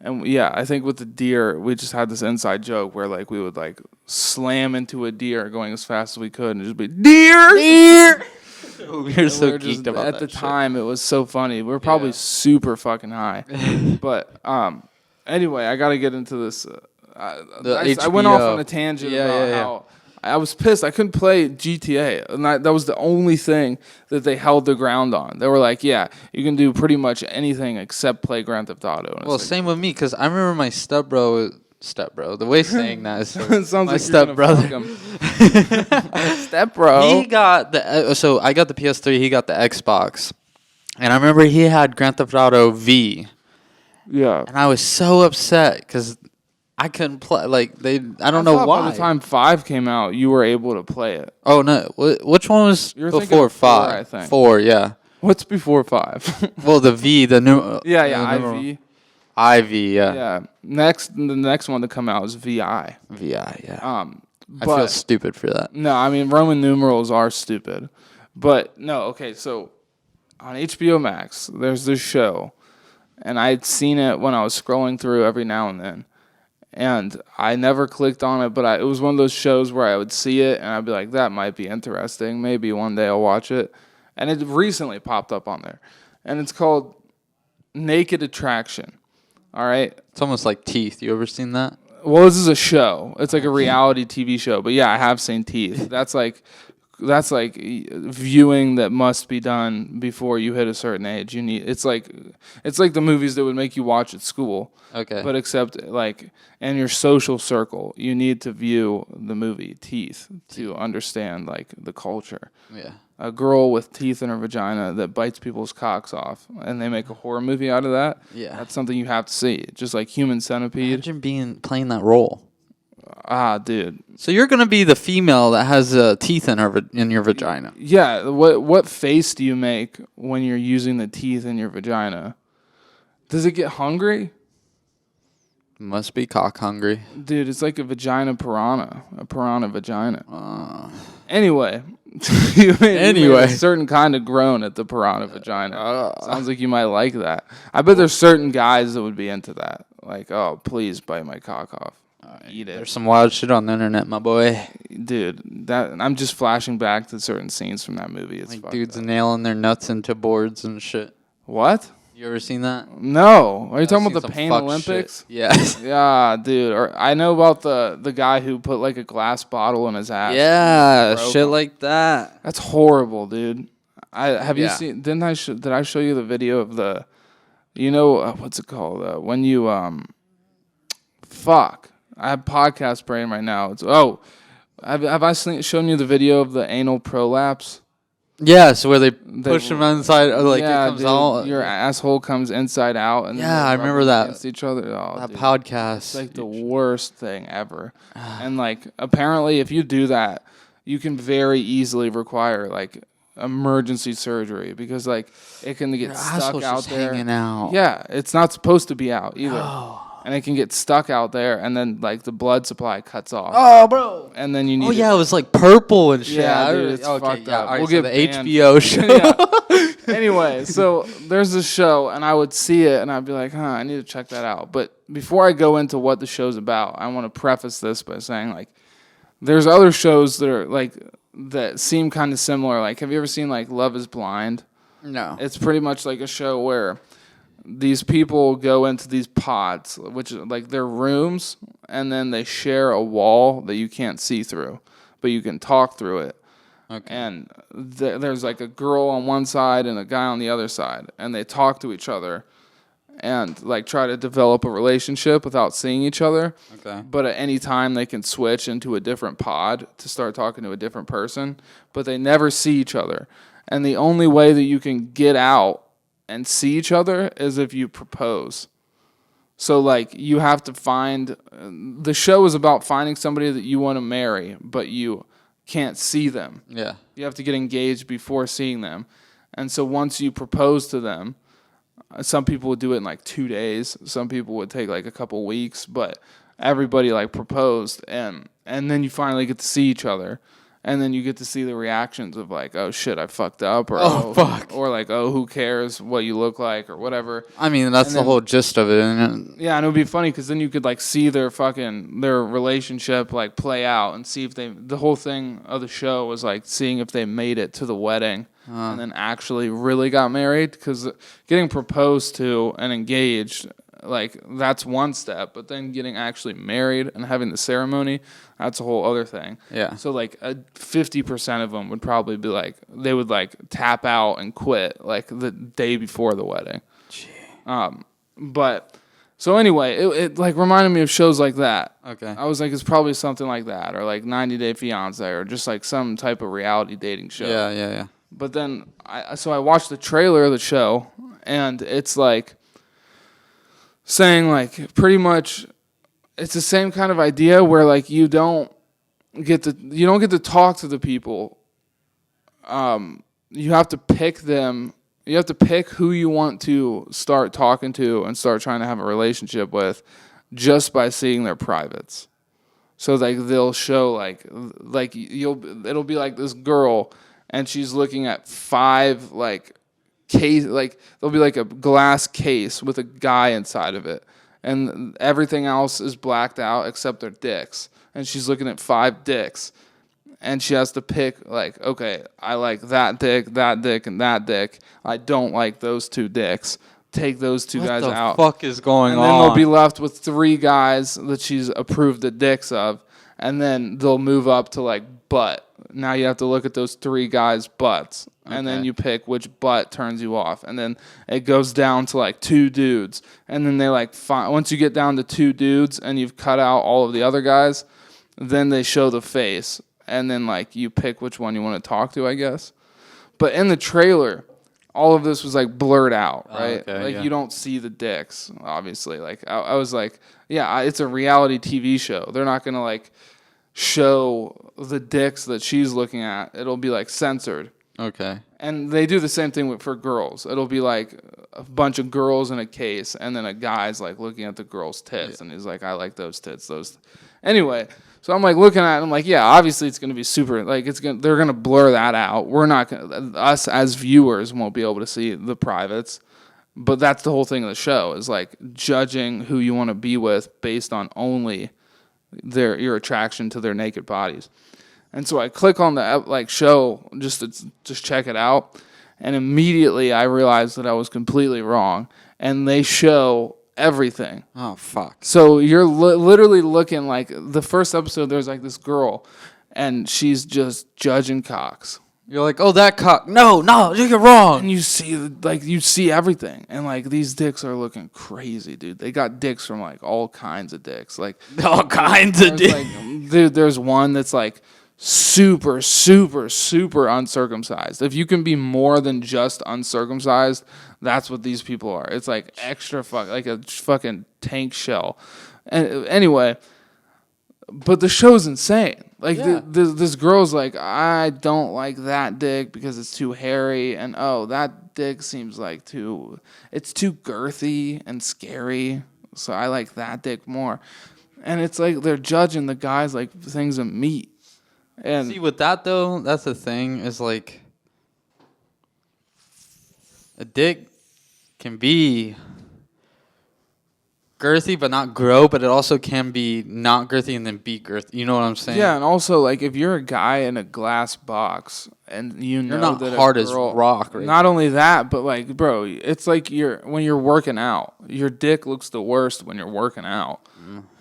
And yeah, I think with the deer, we just had this inside joke where like we would like slam into a deer going as fast as we could and just be deer. We were so We're just- geeked about at that the shit. time. It was so funny. We were probably Yeah. super fucking high. But anyway, I got to get into this. I went off HBO. on a tangent Yeah, about yeah, yeah. how I was pissed. I couldn't play GTA, and that was the only thing that they held the ground on. They were like, "Yeah, you can do pretty much anything except play Grand Theft Auto." And it's Well, like, same with me, because I remember my stepbro. The way saying that is so, it sounds my like you're gonna fuck stepbrother. him. Stepbro. He got so I got the PS3. He got the Xbox, and I remember he had Grand Theft Auto V, Yeah. and I was so upset because I couldn't play. Like I don't know thought why. By the time 5 came out, you were able to play it. Oh no! Which one was You're thinking before of 4, 5? I think. 4, yeah. What's before 5? Well, the V, the new. Yeah, the numeral- IV. IV, yeah. Yeah. The next one to come out is VI. VI, yeah. I But feel stupid for that. no, I mean Roman numerals are stupid. But no, okay, so on HBO Max, there's this show, and I'd seen it when I was scrolling through every now and then. And I never clicked on it, but it was one of those shows where I would see it and I'd be like, that might be interesting. Maybe one day I'll watch it. And it recently popped up on there. And it's called Naked Attraction. All right? It's almost like Teeth. You ever seen that? Well, this is a show. It's like a reality TV show. But yeah, I have seen Teeth. That's like viewing that must be done before you hit a certain age. It's like the movies that would make you watch at school. Okay. But except like in your social circle, you need to view the movie Teeth to understand like the culture. Yeah. A girl with teeth in her vagina that bites people's cocks off, and they make a horror movie out of that. Yeah. That's something you have to see. Just like Human Centipede. Imagine playing that role. Ah, dude. So you're gonna be the female that has teeth in in your vagina. Yeah. What face do you make when you're using the teeth in your vagina? Does it get hungry? Must be cock hungry. Dude, it's like a piranha vagina. Anyway, you made a certain kind of groan at the piranha vagina. Sounds like you might like that. I bet there's certain guys that would be into that. Like, oh, please bite my cock off. Eat it. There's some wild shit on the internet, my boy. Dude, I'm just flashing back to certain scenes from that movie. It's Like fucked dudes up. nailing their nuts into boards and shit. What? You ever seen that? No. Are you talking I've about the seen some Pain fuck Olympics? shit. Yes. Yeah, dude. Or I know about the guy who put like a glass bottle in his ass. Yeah, Broke shit him. like that. That's horrible, dude. Have you Yeah. seen? Did I show you the video of the? You know what's it called? When you fuck. I have podcast brain right now. Have I shown you the video of the anal prolapse? Yeah, so where they push them inside, like yeah, it comes dude, all. your asshole comes inside out, and then Yeah, they I rub remember it that. against each other. Oh, that dude. podcast. It's like the worst thing ever. And like apparently if you do that, you can very easily require like emergency surgery because like it can get Your stuck asshole's out just there. hanging out. Yeah, it's not supposed to be out either. And it can get stuck out there and then like the blood supply cuts off. Oh, bro. And then you need Oh yeah, it was like purple and shit. Yeah, I dude, really- it's okay, fucked yeah, up. all right, We'll so get the banned. HBO show. Anyway, so there's this show, and I would see it, and I'd be like, I need to check that out. But before I go into what the show's about, I want to preface this by saying, like, there's other shows that are, like, that seem kind of similar. Like, have you ever seen, like, Love is Blind? No. It's pretty much like a show where these people go into these pods, which are, like, they're rooms, and then they share a wall that you can't see through, but you can talk through it. Okay. And there's like a girl on one side and a guy on the other side, and they talk to each other. and like try to develop a relationship without seeing each other. Okay. But at any time they can switch into a different pod to start talking to a different person, but they never see each other. And the only way that you can get out and see each other is if you propose. So like you have to find, the show is about finding somebody that you want to marry, but you can't see them. Yeah. You have to get engaged before seeing them. And so once you propose to them, some people would do it in like 2 days. Some people would take like a couple weeks, but everybody like proposed, and then you finally get to see each other. And then you get to see the reactions of like, oh shit, I fucked up, or fuck, or like, oh, who cares what you look like or whatever. I mean, that's the whole gist of it, isn't it? Yeah, and it would be funny because then you could like see their relationship like play out and see if the whole thing of the show was like seeing if they made it to the wedding and then actually really got married, because getting proposed to and engaged, like that's one step, but then getting actually married and having the ceremony, that's a whole other thing. Yeah. So like 50% of them would probably be like, they would like tap out and quit like the day before the wedding. Gee. But so anyway, it like reminded me of shows like that. Okay. I was like, it's probably something like that, or like 90 Day Fiance, or just like some type of reality dating show. Yeah. But then I watched the trailer of the show, and it's like saying like pretty much it's the same kind of idea where like you don't get to talk to the people. You have to pick them. You have to pick who you want to start talking to and start trying to have a relationship with just by seeing their privates. So like they'll show like it'll be like this girl, and she's looking at 5 like case, like there'll be like a glass case with a guy inside of it, and everything else is blacked out except their dicks, and she's looking at 5 dicks, and she has to pick like, okay, I like that dick, and that dick. I don't like those 2 dicks. Take those 2 guys out. What the fuck is going on? And then they'll be left with 3 guys that she's approved the dicks of, and then they'll move up to like butt. Now you have to look at those 3 guys' butts, and then you pick which butt turns you off, and then it goes down to like 2 dudes, and then they like once you get down to 2 dudes and you've cut out all of the other guys, then they show the face, and then like you pick which one you want to talk to, I guess. But in the trailer, all of this was like blurred out, right? You don't see the dicks, obviously. Like I was like, yeah, it's a reality TV show. They're not gonna like show the dicks that she's looking at. It'll be like censored. Okay. And they do the same thing for girls. It'll be like a bunch of girls in a case, and then a guy's like looking at the girl's tits, and he's like, I like those tits. Anyway, so I'm like looking at it, I'm like, yeah, obviously it's gonna be super, like they're gonna blur that out. We're not gonna, us as viewers won't be able to see the privates. But that's the whole thing of the show, is like judging who you want to be with based on only your attraction to their naked bodies. And so I click on the like show just to check it out, and immediately I realized that I was completely wrong, and they show everything. Oh fuck. So you're literally looking like the first episode, there's like this girl, and she's just judging cocks. You're like, oh, that cock. No, you're wrong. And you see everything, and like these dicks are looking crazy, dude. They got dicks from like all kinds of dicks, like all kinds of dicks. Like, dude, there's one that's like super, super, super uncircumcised. If you can be more than just uncircumcised, that's what these people are. It's like extra like a fucking tank shell. And anyway, but the show's insane. Like this girl's like, I don't like that dick because it's too hairy, and oh, that dick seems like it's too girthy and scary, so I like that dick more. And it's like they're judging the guys like things of meat. And see, with that though, that's the thing, is like a dick can be girthy but not grow, but it also can be not girthy and then be girthy. You know what I'm saying? Yeah, and also like if you're a guy in a glass box and you're not that hard as rock, right? Not only that, but like, bro, it's like when you're working out, your dick looks the worst when you're working out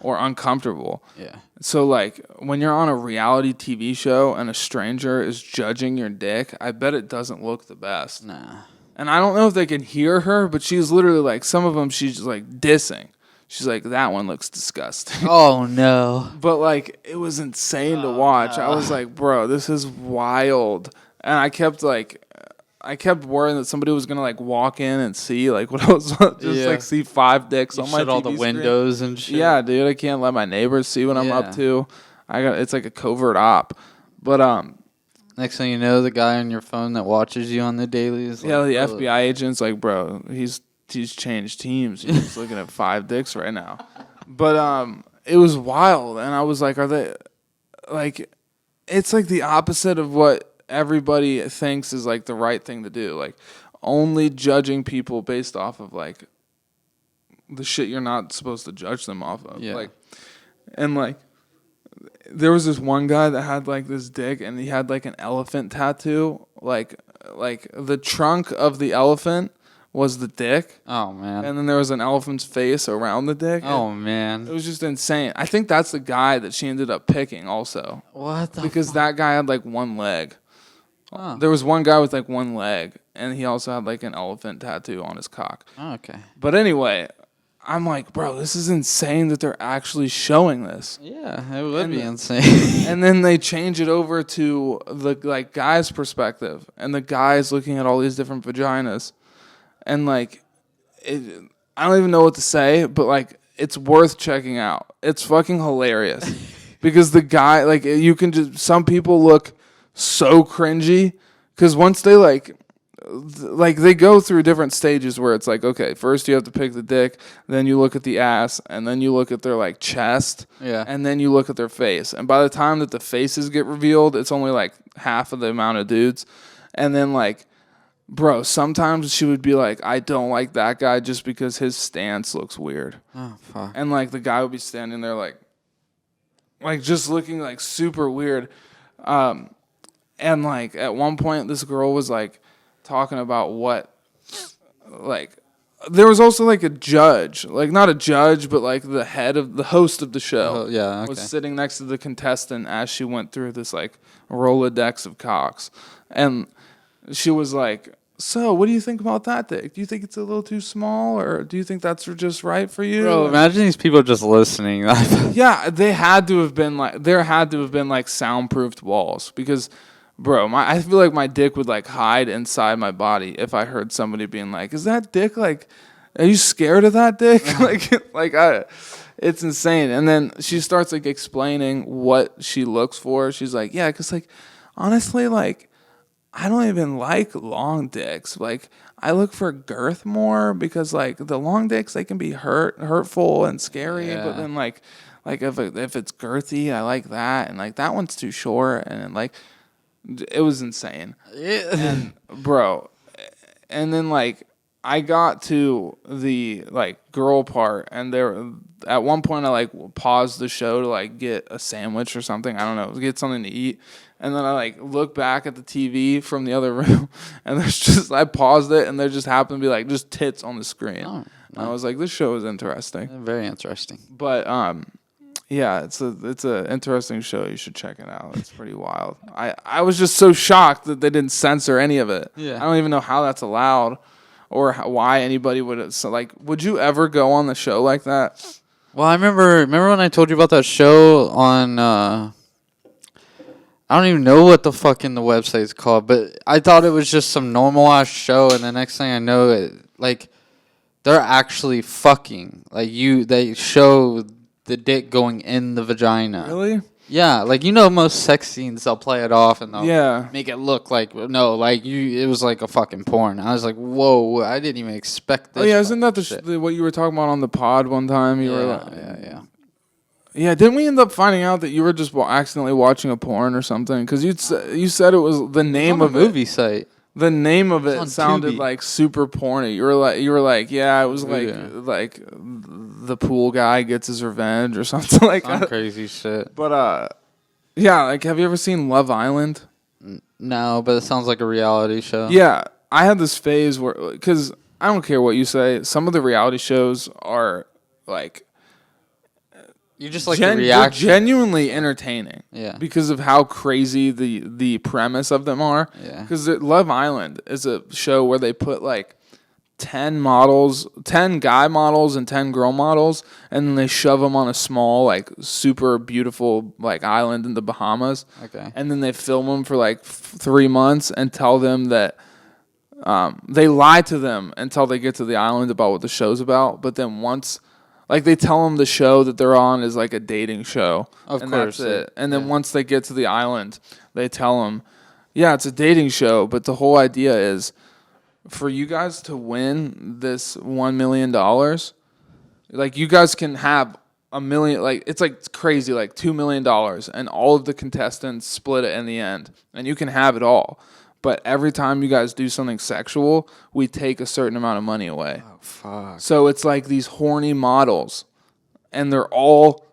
or uncomfortable. Yeah. So like when you're on a reality TV show and a stranger is judging your dick, I bet it doesn't look the best. Nah. And I don't know if they can hear her, but she's literally like, some of them she's just like dissing. She's like, that one looks disgusting. Oh no. But like, it was insane to watch. I was like, bro, this is wild. And I kept worrying that somebody was gonna like walk in and see like what I was just like see 5 dicks on my shut all TV the windows and shit. Yeah, dude, I can't let my neighbors see what I'm up to. It's like a covert op. But next thing you know, the guy on your phone that watches you on the daily is the FBI agent's like, bro, he's changed teams. He's looking at 5 dicks right now. But it was wild, and I was like, are they like? It's like the opposite of what everybody thinks is like the right thing to do. Like only judging people based off of like the shit you're not supposed to judge them off of. Yeah. Like, and like there was this one guy that had like this dick, and he had like an elephant tattoo. Like the trunk of the elephant was the dick. Oh man. And then there was an elephant's face around the dick. Oh man. It was just insane. I think that's the guy that she ended up picking also. What the Because fuck? that guy had like one leg. Oh. There was one guy with like one leg, and he also had like an elephant tattoo on his cock. Oh, okay. But anyway, I'm like, bro, this is insane that they're actually showing this. Yeah, it would be insane. And then they change it over to the like guy's perspective, and the guy's looking at all these different vaginas, and like, I don't even know what to say, but like, it's worth checking out. It's fucking hilarious because the guy, like, you can just, some people look so cringy because once they like they go through different stages where it's like, okay, first you have to pick the dick, then you look at the ass, and then you look at their like chest, and then you look at their face. And by the time that the faces get revealed, it's only like half of the amount of dudes. And then like, bro, sometimes she would be like, I don't like that guy just because his stance looks weird. Oh fuck. And like the guy would be standing there like just looking like super weird. And like at one point this girl was like talking about what, like, there was also like a judge, like not a judge, but like the host of the show was sitting next to the contestant as she went through this like Rolodex of cocks. And she was like, so what do you think about that dick? Do you think it's a little too small, or do you think that's just right for you? Bro, imagine these people just listening. Yeah, there had to have been like soundproofed walls because, bro, I feel like my dick would like hide inside my body if I heard somebody being like, "Is that dick like? Are you scared of that dick?" It's insane. And then she starts like explaining what she looks for. She's like, "Yeah, because like honestly, like I don't even like long dicks. Like I look for girth more because like the long dicks they can be hurtful and scary, but then like if it's girthy, I like that, and like that one's too short, and like." It was insane. And bro, and then like I got to the like girl part, and there at one point I like paused the show to like get a sandwich or something, I don't know, get something to eat, and then I like look back at the TV from the other room, and I paused it, and there just happened to be like just tits on the screen. Oh, nice. And I was like, this show is interesting. Very interesting. But yeah, it's a interesting show. You should check it out. It's pretty wild. I was just so shocked that they didn't censor any of it. Yeah. I don't even know how that's allowed, or why anybody would. So like, would you ever go on the show like that? Well, I remember when I told you about that show on. I don't even know what the fucking the website's called, but I thought it was just some normal ass show, and the next thing I know, like they're actually fucking. Like they show the dick going in the vagina. Really? Yeah, like most sex scenes they'll play it off and they'll make it look like it was like a fucking porn. I was like, whoa, I didn't even expect this. Oh yeah, isn't that what you were talking about on the pod one time? You were like, yeah. Didn't we end up finding out that you were just accidentally watching a porn or something? Because you said it was the name of a movie site. The name of it sounded like super porny. You were like, yeah, it was like the pool guy gets his revenge or something like that. Crazy shit. But yeah, like, have you ever seen Love Island? No, but it sounds like a reality show. Yeah, I had this phase where, because I don't care what you say, some of the reality shows are like, You just like the reaction. They're genuinely entertaining. Yeah. Because of how crazy the premise of them are. Yeah. Because Love Island is a show where they put like 10 guy models and 10 girl models, and then they shove them on a small, like, super beautiful, like, island in the Bahamas. Okay. And then they film them for like 3 months and tell them that they lie to them until they get to the island about what the show's about. But then once, like, they tell them the show that they're on is like a dating show. Of and course. That's it. And then once they get to the island, they tell them, yeah, it's a dating show, but the whole idea is for you guys to win this $1 million, like, you guys can have $1 million, like, it's like crazy, like $2 million, and all of the contestants split it in the end, and you can have it all. But every time you guys do something sexual, we take a certain amount of money away. Oh, fuck. So it's like these horny models, and they're all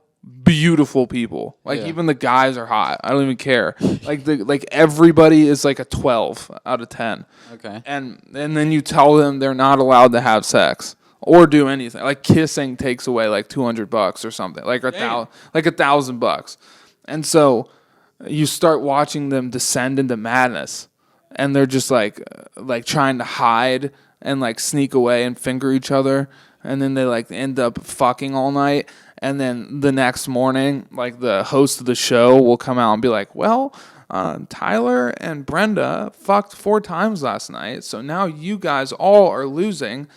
beautiful people. Like, even the guys are hot. I don't even care. Like everybody is like a 12 out of 10. Okay. And then you tell them they're not allowed to have sex or do anything. Like, kissing takes away like $200 or something. Like $1,000. And so you start watching them descend into madness. And they're just like trying to hide and like sneak away and finger each other, and then they like end up fucking all night. And then the next morning, like, the host of the show will come out and be like, "Well, Tyler and Brenda fucked 4 times last night, so now you guys all are losing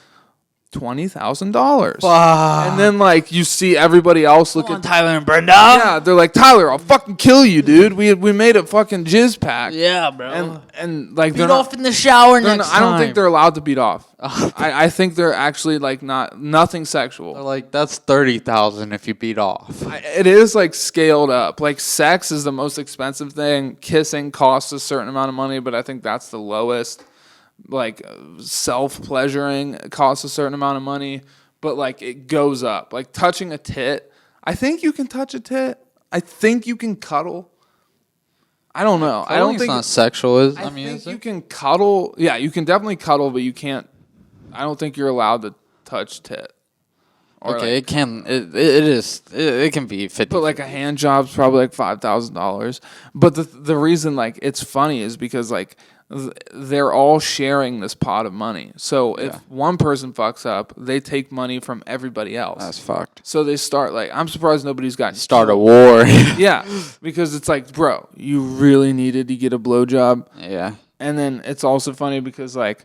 $20,000." And then, like, you see everybody else look at Tyler and Brenda. Yeah, they're like, "Tyler, I'll fucking kill you, dude. We made a fucking jizz pact." Yeah, bro. And like, beat off in the shower next time. I don't think they're allowed to beat off. I think they're actually like nothing sexual. They're like, that's 30,000 if you beat off. It is like scaled up. Like, sex is the most expensive thing. Kissing costs a certain amount of money, but I think that's the lowest. Like, self-pleasuring costs a certain amount of money, but like, it goes up. Like, touching a tit, I think you can touch a tit. I think you can cuddle. I don't know. I don't think it's not sexual. I think you can cuddle. Yeah, you can definitely cuddle, but you can't. I don't think you're allowed to touch tit. Or okay, like, it can. It is. It can be 50. But like, a hand job's probably like $5,000. But the reason, like, it's funny is because, like, they're all sharing this pot of money. So if one person fucks up, they take money from everybody else. That's fucked. So they start, like, I'm surprised nobody's gotten start a war. Yeah, because it's like, bro, you really needed to get a blowjob. Yeah. And then it's also funny because, like,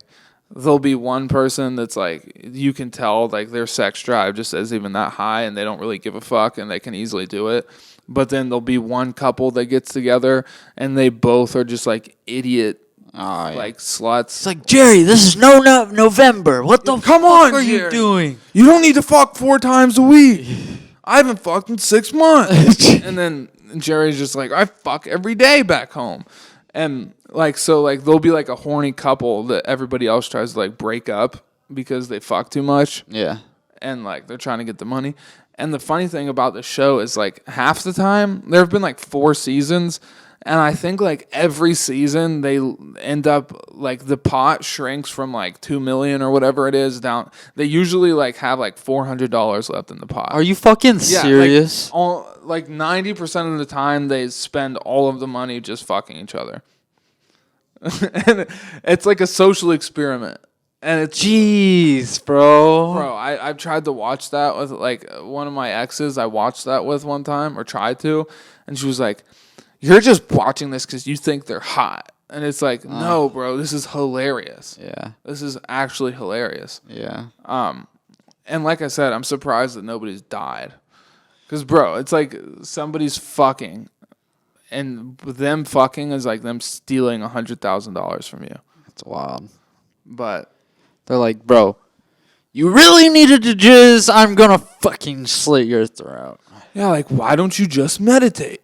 there'll be one person that's like, you can tell like their sex drive just isn't even that high, and they don't really give a fuck, and they can easily do it. But then there'll be one couple that gets together, and they both are just like idiot. Like sluts. It's like, Jerry, this is November. What the fuck are you doing? You don't need to fuck 4 times a week. I haven't fucked in 6 months. And then Jerry's just like, I fuck every day back home. And like, so like, there'll be like a horny couple that everybody else tries to like break up because they fuck too much. Yeah. And like, they're trying to get the money. And the funny thing about the show is, like, half the time, there have been like 4 seasons. And I think, like, every season they end up, like, the pot shrinks from, like, $2 million or whatever it is down. They usually, like, have, like, $400 left in the pot. Are you fucking serious? Like 90% of the time, they spend all of the money just fucking each other. And it's like a social experiment. And it's... Jeez, bro. Bro, I've tried to watch that with, like, one of my exes. I watched that with one time, or tried to. And she was like... You're just watching this because you think they're hot. And it's like, no, bro, this is hilarious. Yeah. This is actually hilarious. Yeah. And like I said, I'm surprised that nobody's died. Because, bro, it's like somebody's fucking. And them fucking is like them stealing $100,000 from you. That's wild. But. They're like, bro, you really needed to jizz. I'm going to fucking slit your throat. Yeah, like, why don't you just meditate?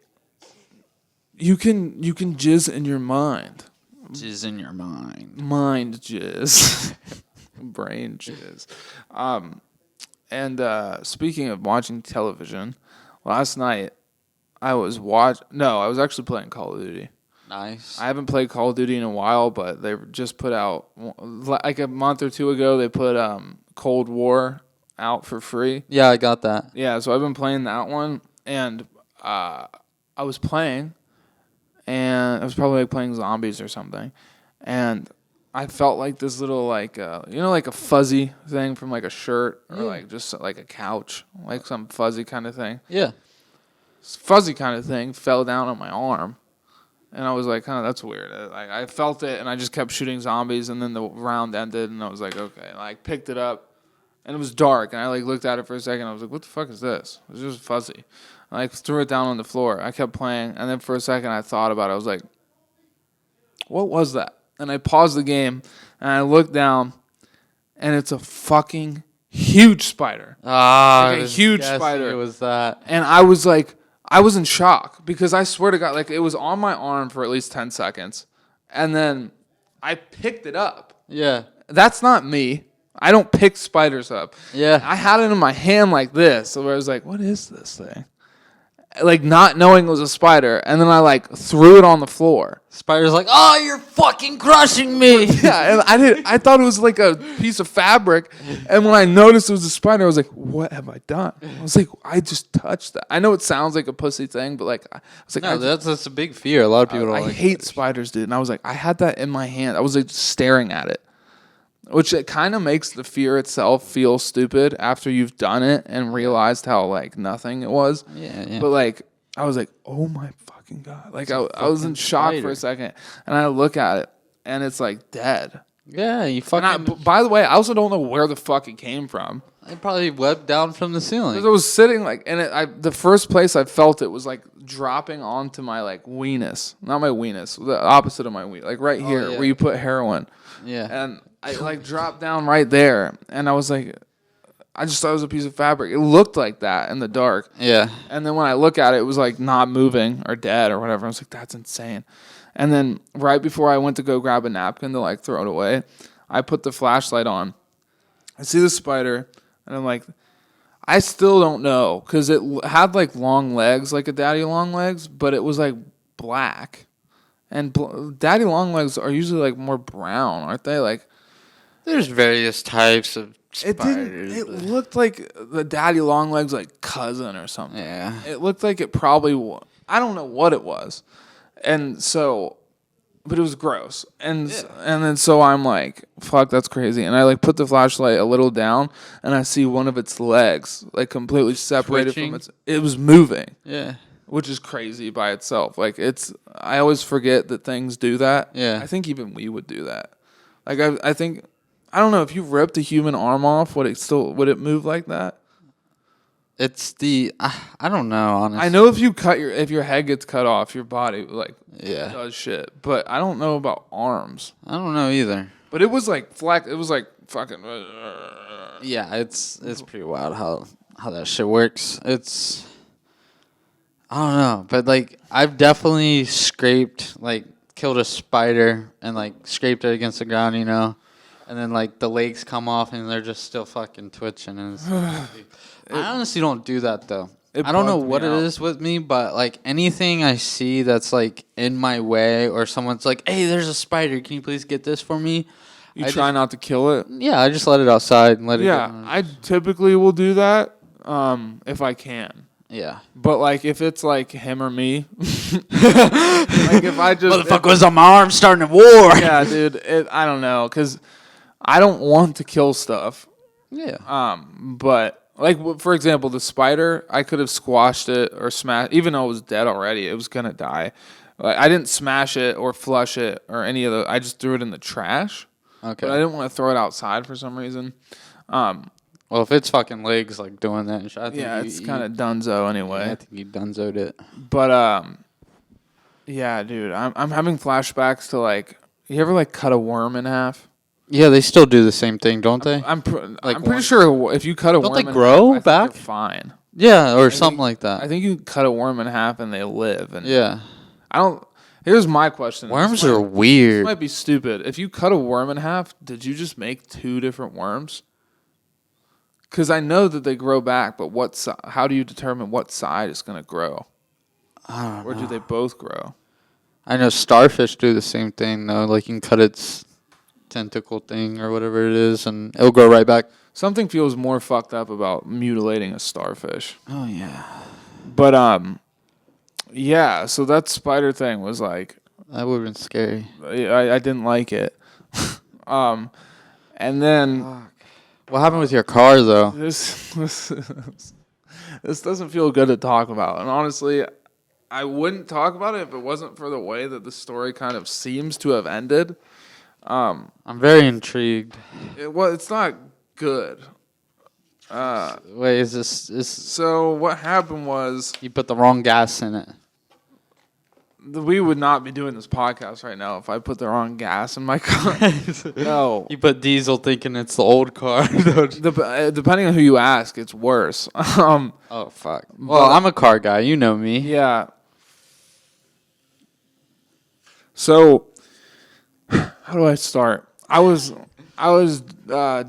You can jizz in your mind. Jizz in your mind. Mind jizz. Brain jizz. And speaking of watching television, last night I was actually playing Call of Duty. Nice. I haven't played Call of Duty in a while, but they just put out, like a month or 2 ago, they put Cold War out for free. Yeah, I got that. Yeah, so I've been playing that one, and I was playing, and I was probably like playing zombies or something, and I felt like this little like like a fuzzy thing from like a shirt or like just like a couch, like some fuzzy kind of thing. Yeah. This fuzzy kind of thing fell down on my arm, and I was like, kind of that's weird. I felt it, and I just kept shooting zombies, and then the round ended, and I was like, okay, and I picked it up. And it was dark, and I like looked at it for a second. I was like, "What the fuck is this?" It was just fuzzy. I like threw it down on the floor. I kept playing, and then for a second, I thought about it. I was like, "What was that?" And I paused the game, and I looked down, and it's a fucking huge spider. Like a huge spider. It was that. And I was like, I was in shock because I swear to God, like it was on my arm for at least 10 seconds, and then I picked it up. Yeah. That's not me. I don't pick spiders up. Yeah. I had it in my hand like this, so I was like, what is this thing? Like not knowing it was a spider, and then I like threw it on the floor. Spider's like, oh, you're fucking crushing me. Yeah, and I thought it was like a piece of fabric, and when I noticed it was a spider, I was like, what have I done? I was like, I just touched that. I know it sounds like a pussy thing, but like I was like, no, that's a big fear. A lot of people don't I like hate spiders, dude. And I was like, I had that in my hand. I was like staring at it. Which it kind of makes the fear itself feel stupid after you've done it and realized how like nothing it was. Yeah. But like I was like, oh my fucking God. Like I was in shock for a second, and I look at it and it's like dead. Yeah, you And fucking. by the way, I also don't know where the fuck it came from. It probably webbed down from the ceiling. Because I was sitting like, and the first place I felt it was like dropping onto my like weenus, not my weenus, the opposite of my weenus, like right here where you put heroin. Yeah. And I like dropped down right there, and I was like, I just thought it was a piece of fabric. It looked like that in the dark. Yeah. And then when I look at it, it was like not moving or dead or whatever. I was like, that's insane. And then right before I went to go grab a napkin to like throw it away, I put the flashlight on. I see the spider, and I'm like, I still don't know because it had like long legs, like a daddy long legs, but it was like black. And daddy long legs are usually like more brown, aren't they? Like. There's various types of spiders. It looked like the daddy long legs like cousin or something. Yeah. It looked like it probably I don't know what it was. And so but it was gross. And then so I'm like, fuck, that's crazy. And I like put the flashlight a little down, and I see one of its legs like completely separated from it was moving. Yeah. Which is crazy by itself. Like I always forget that things do that. Yeah. I think even we would do that. Like I think I don't know if you ripped a human arm off, would it move like that? It's I don't know, honestly. I know if your head gets cut off, your body like Yeah. does shit, but I don't know about arms. I don't know either. But it was like flex. It was like fucking. Yeah, it's pretty wild how that shit works. It's I don't know, but like I've definitely killed a spider and like scraped it against the ground, you know. And then, like, the legs come off, and they're just still fucking twitching. And I honestly don't do that, though. I don't know what it is with me, but, like, anything I see that's, like, in my way or someone's like, hey, there's a spider. Can you please get this for me? You try not to kill it? Yeah, I just let it outside and let it go. Yeah, I typically will do that if I can. Yeah. But, like, if it's, like, him or me, like, if I just... Motherfucker was on my arm starting a war. Yeah, dude, I don't know, because... I don't want to kill stuff. Yeah. But like for example, the spider, I could have squashed it or smashed. Even though it was dead already, it was gonna die. Like, I didn't smash it or flush it or any of the. I just threw it in the trash. Okay. But I didn't want to throw it outside for some reason. Well, if it's fucking legs like doing that, I think it's kind of dunzo anyway. Yeah, I think you dunzoed it. But yeah, dude, I'm having flashbacks to like. You ever like cut a worm in half? Yeah, they still do the same thing, don't they? I'm pretty sure if you cut a worm don't they in grow half, back? They're fine. Yeah, or something like that. I think you cut a worm in half and they live. And yeah. I don't. Here's my question. Worms are weird. This might be stupid. If you cut a worm in half, did you just make two different worms? Because I know that they grow back, but how do you determine what side is going to grow? I don't know. Or do they both grow? I know starfish do the same thing, though. Like, you can cut its tentacle thing or whatever it is, and it'll grow right back. Something feels more fucked up about mutilating a starfish. Oh yeah. But yeah. So that spider thing was like, That would have been scary. I didn't like it. And then What happened with your car though? this doesn't feel good to talk about, and honestly, I wouldn't talk about it if it wasn't for the way that the story kind of seems to have ended. I'm very intrigued. It's not good. Wait, is this? So what happened was You put the wrong gas in it. we would not be doing this podcast right now if I put the wrong gas in my car. No. You put diesel thinking it's the old car. Depending on who you ask, it's worse. Oh fuck. Well, I'm a car guy. You know me. Yeah. So, how do I start? I was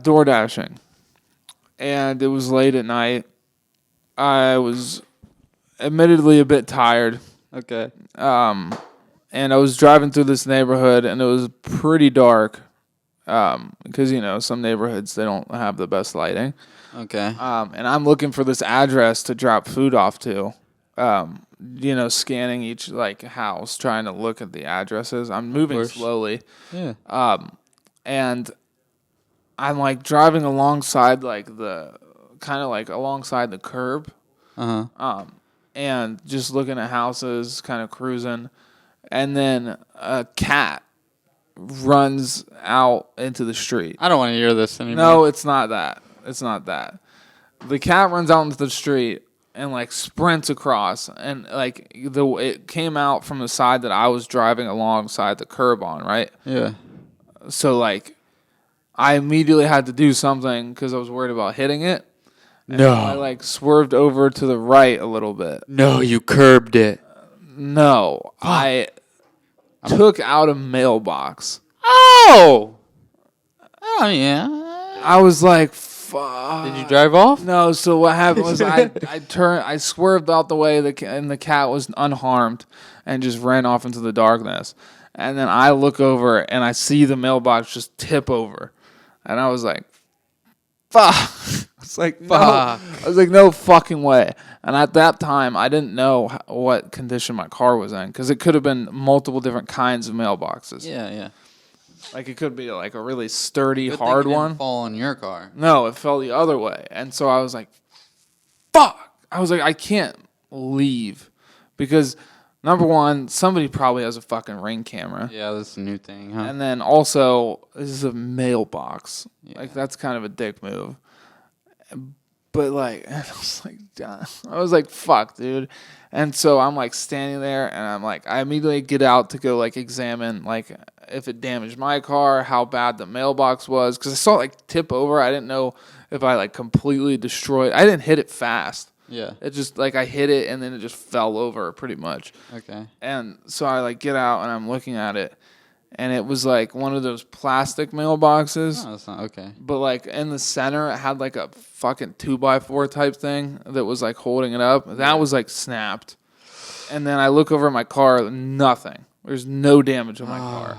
door dashing, and it was late at night. I was admittedly a bit tired. Okay. And I was driving through this neighborhood, and it was pretty dark. Because some neighborhoods they don't have the best lighting. Okay. And I'm looking for this address to drop food off to. Scanning each house, trying to look at the addresses. I'm moving slowly. Yeah. And I'm driving alongside alongside the curb. And just looking at houses, kind of cruising. And then a cat runs out into the street. I don't want to hear this anymore. No, it's not that. It's not that. The cat runs out into the street and sprints across, and it came out from the side that I was driving alongside the curb on, right? Yeah. So I immediately had to do something because I was worried about hitting it. And No. I swerved over to the right a little bit. No, you curbed it. No, I took out a mailbox. Oh. Oh yeah. I was like, fuck. Did you drive off? No, so what happened was I swerved out the way, and the cat was unharmed and just ran off into the darkness. And then I look over and I see the mailbox just tip over. And I was like, fuck. I was like, no fucking way. And at that time, I didn't know what condition my car was in, because it could have been multiple different kinds of mailboxes. Yeah, yeah. It could be a really sturdy, Good hard thing it one. didn't fall on your car. No, it fell the other way. And so I was like, fuck. I was like, I can't leave. Because, number one, somebody probably has a fucking Ring camera. Yeah, that's a new thing, huh? And then also, this is a mailbox. Yeah. That's kind of a dick move. But I was like, fuck, dude. And so I'm standing there, and I immediately get out to go examine if it damaged my car, how bad the mailbox was, because I saw it tip over. I didn't know if I completely destroyed. I didn't hit it fast. Yeah. It just I hit it, and then it just fell over pretty much. Okay. And so I get out, and I'm looking at it, and it was one of those plastic mailboxes. Oh, that's not okay. But in the center, it had a fucking 2x4 type thing that was holding it up. That was snapped. And then I look over at my car, nothing. There's no damage on my car.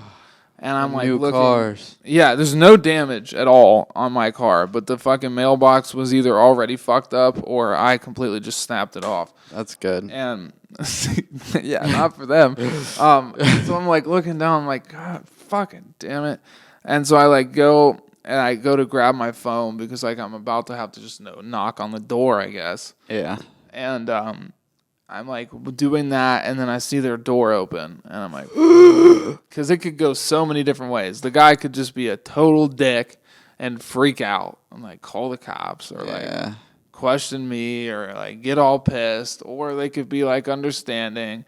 And I'm New looking. cars. Yeah, there's no damage at all on my car, but the fucking mailbox was either already fucked up or I completely just snapped it off. That's good. And yeah, not for them. So I'm looking down, I'm God fucking damn it. And so I go to grab my phone because I'm about to have to just knock on the door, I guess. Yeah. And I'm doing that, and then I see their door open, and I'm because it could go so many different ways. The guy could just be a total dick and freak out and call the cops or question me or get all pissed, or they could be understanding,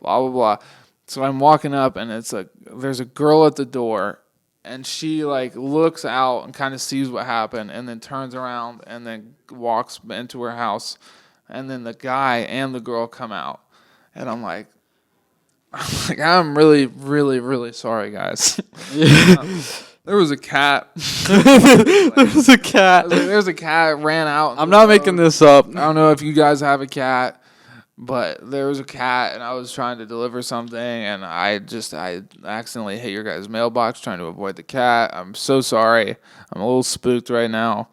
blah blah blah. So I'm walking up, and there's a girl at the door, and she looks out and kind of sees what happened, and then turns around and then walks into her house. And then the guy and the girl come out. And I'm I'm really, really, really sorry, guys. There was a cat. There's a cat. There's a cat ran out. I'm not making this up. I don't know if you guys have a cat, But there was a cat, and I was trying to deliver something, and I accidentally hit your guys' mailbox trying to avoid the cat. I'm so sorry. I'm a little spooked right now.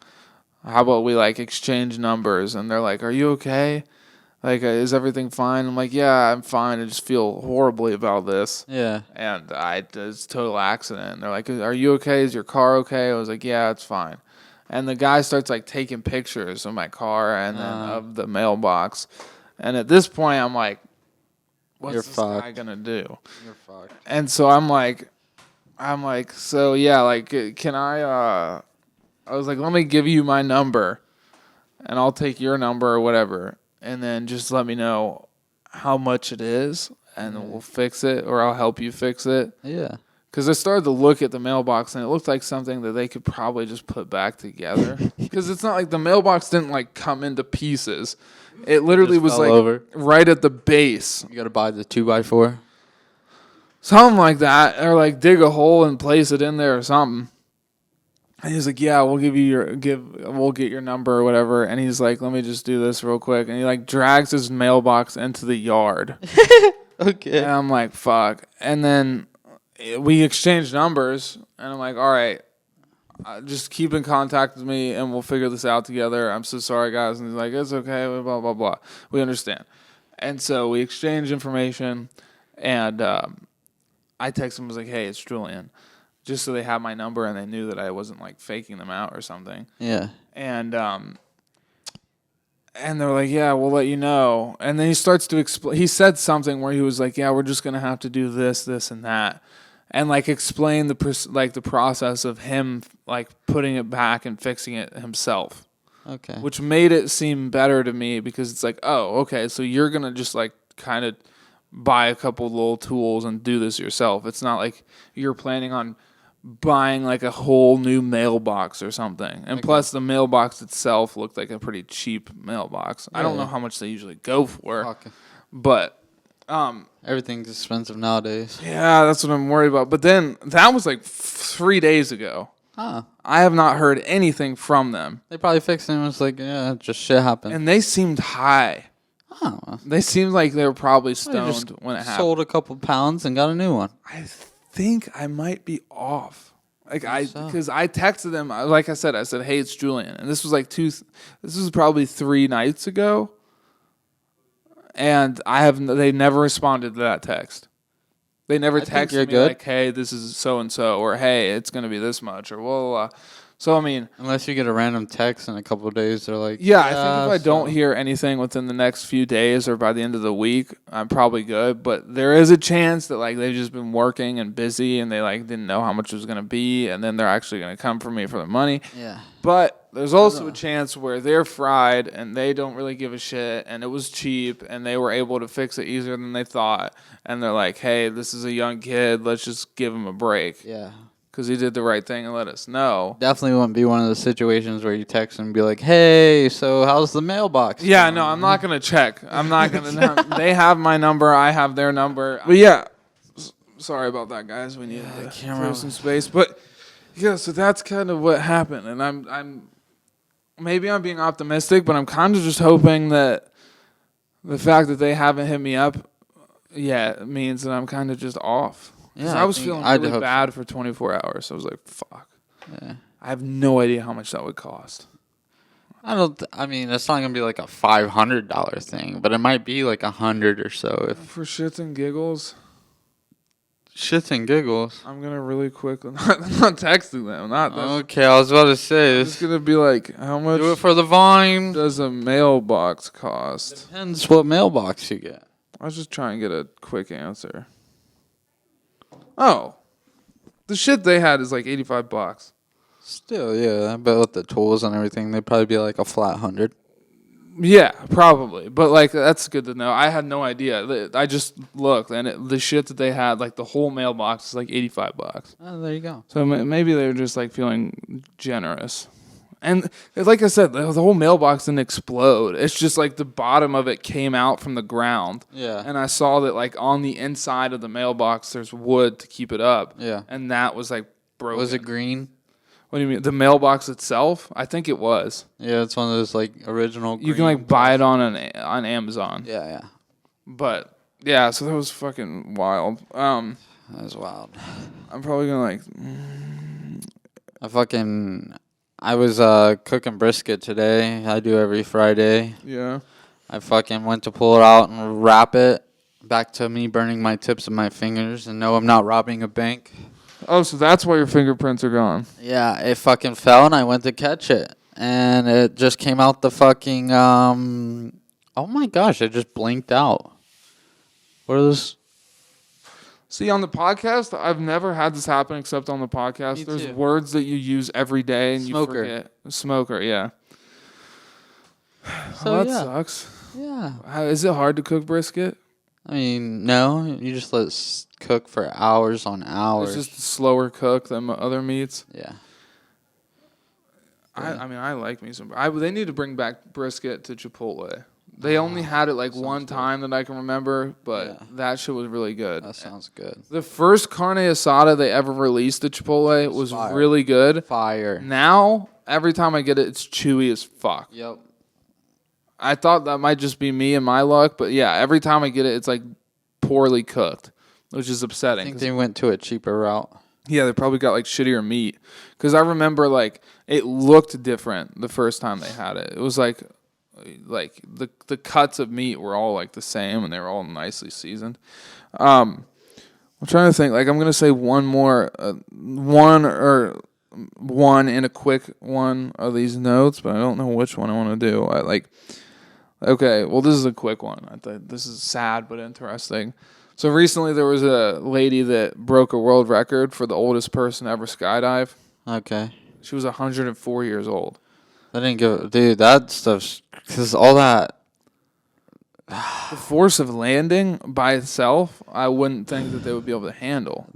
How about we like exchange numbers? And they're like, "Are you okay? Like, is everything fine?" I'm like, "Yeah, I'm fine. I just feel horribly about this." Yeah. And it's a total accident. And they're like, "Are you okay? Is your car okay?" I was like, "Yeah, it's fine." And the guy starts like taking pictures of my car and then of the mailbox. And at this point, I'm like, what's You're this fucked. guy gonna do? You're fucked. And so I'm like, so yeah, like, can I was like, let me give you my number, and I'll take your number or whatever, and then just let me know how much it is, and we'll fix it, or I'll help you fix it. Yeah. Because I started to look at the mailbox, and it looked like something that they could probably just put back together. Because it's not like the mailbox didn't like come into pieces. It literally Just was fell like over. right at the base. You gotta buy the 2x4. Something like that. Or like dig a hole and place it in there or something. And he's like, "Yeah, we'll we'll get your number or whatever." And he's like, "Let me just do this real quick." And he like drags his mailbox into the yard. Okay. And I'm like, "Fuck." And then we exchanged numbers, and I'm like, "All right, just keep in contact with me, and we'll figure this out together. I'm so sorry, guys." And he's like, "It's okay, blah, blah, blah. We understand." And so we exchanged information, and I texted him, I was like, "Hey, it's Julian." Just so they had my number, and they knew that I wasn't, like, faking them out or something. Yeah. And they're like, "Yeah, we'll let you know." And then he starts to explain. He said something where he was like, "Yeah, we're just going to have to do this, this, and that." And like explain the process of him like putting it back and fixing it himself, Okay. which made it seem better to me because it's like, oh, okay, so you're gonna just like kind of buy a couple little tools and do this yourself. It's not like you're planning on buying like a whole new mailbox or something. And plus, the mailbox itself looked like a pretty cheap mailbox. I don't know how much they usually go for, Fuck. but. Everything's expensive nowadays. Yeah, that's what I'm worried about. But then that was like 3 days ago. Huh. I have not heard anything from them. They probably fixed it and was like, yeah, just shit happened. And they seemed high. Oh. They seemed like they were probably They stoned just when it happened. sold a couple pounds and got a new one. I think I might be off. Like so? because I texted them, like I said, "Hey, it's Julian." And this was like this was probably 3 nights ago. And they never responded to that text. They never texted me good. like, "Hey, this is so and so," or "Hey, it's gonna be this much," or blah, blah, blah. So I mean, Unless you get a random text in a couple of days, they're like, yeah, I think if I don't so- hear anything within the next few days or by the end of the week, I'm probably good. But there is a chance that like they've just been working and busy and they like didn't know how much it was gonna be, and then they're actually gonna come for me for the money. Yeah. But there's also a chance where they're fried and they don't really give a shit and it was cheap and they were able to fix it easier than they thought. And they're like, "Hey, this is a young kid. Let's just give him a break." Yeah. Because he did the right thing and let us know. Definitely wouldn't be one of the situations where you text and be like, hey, so how's the mailbox? Yeah, no, I'm not going to check. I'm not going to. They have my number. I have their number. But yeah, sorry about that, guys. We needed to throw some space. But yeah, so that's kind of what happened. And I'm maybe I'm being optimistic, but I'm kind of just hoping that the fact that they haven't hit me up yet means that I'm kind of just off. Yeah, I was feeling really bad for 24 hours. So I was like, fuck. Yeah. I have no idea how much that would cost. I mean, it's not gonna be like a $500 thing, but it might be like $100 or so. For shits and giggles. Shits and giggles. I'm gonna really quick. I'm not texting them. Okay, I was about to say it's gonna be like, how much? Do it for the Vine. Does a mailbox cost? Depends what mailbox you get. I was just trying to get a quick answer. Oh, the shit they had is like $85. Still, yeah, but with the tools and everything, they'd probably be like a flat 100. Yeah, probably. But like, that's good to know. I had no idea. I just looked, and the shit that they had, like the whole mailbox, is like $85. Oh, there you go. So maybe they were just like feeling generous. And like I said, the whole mailbox didn't explode. It's just like the bottom of it came out from the ground. Yeah. And I saw that like on the inside of the mailbox, there's wood to keep it up. Yeah. And that was like broken. Was it green? What do you mean? The mailbox itself? I think it was. Yeah, it's one of those like original. You can like buy it on Amazon. Yeah. But yeah, so that was fucking wild. That was wild. I'm probably gonna like. I was cooking brisket today. I do every Friday. Yeah. I fucking went to pull it out and wrap it back to me burning my tips of my fingers, and no, I'm not robbing a bank. Oh, so that's why your fingerprints are gone. Yeah, it fucking fell, and I went to catch it, and it just came out the fucking, oh my gosh, it just blinked out. What are those? See, on the podcast, I've never had this happen except on the podcast. Me There's too. words that you use every day and Smoker. you forget. Smoker, yeah. So, Well, that yeah. sucks. Yeah. Is it hard to cook brisket? I mean, no, you just let it cook for hours on hours. It's just a slower cook than other meats. Yeah. I mean, I like me some. They need to bring back brisket to Chipotle. They only had it like one time that I can remember, but that shit was really good. That sounds good. The first carne asada they ever released at Chipotle was fire. really good. Fire. Now, every time I get it, it's chewy as fuck. Yep. I thought that might just be me and my luck, but yeah, every time I get it, it's like poorly cooked, which is I upsetting. think they went to a cheaper route. Yeah, they probably got like shittier meat. Because I remember like it looked different the first time they had it. It was like the cuts of meat were all like the same and they were all nicely seasoned. I'm trying to think. Like I'm gonna say one in a quick one of these notes, but I don't know which one I want to do. Okay, well this is a quick one. I thought this is sad but interesting. So recently there was a lady that broke a world record for the oldest person to ever skydive. Okay. She was 104 years old. I didn't give... Dude, that stuff's... Because all that... The force of landing by itself, I wouldn't think that they would be able to handle.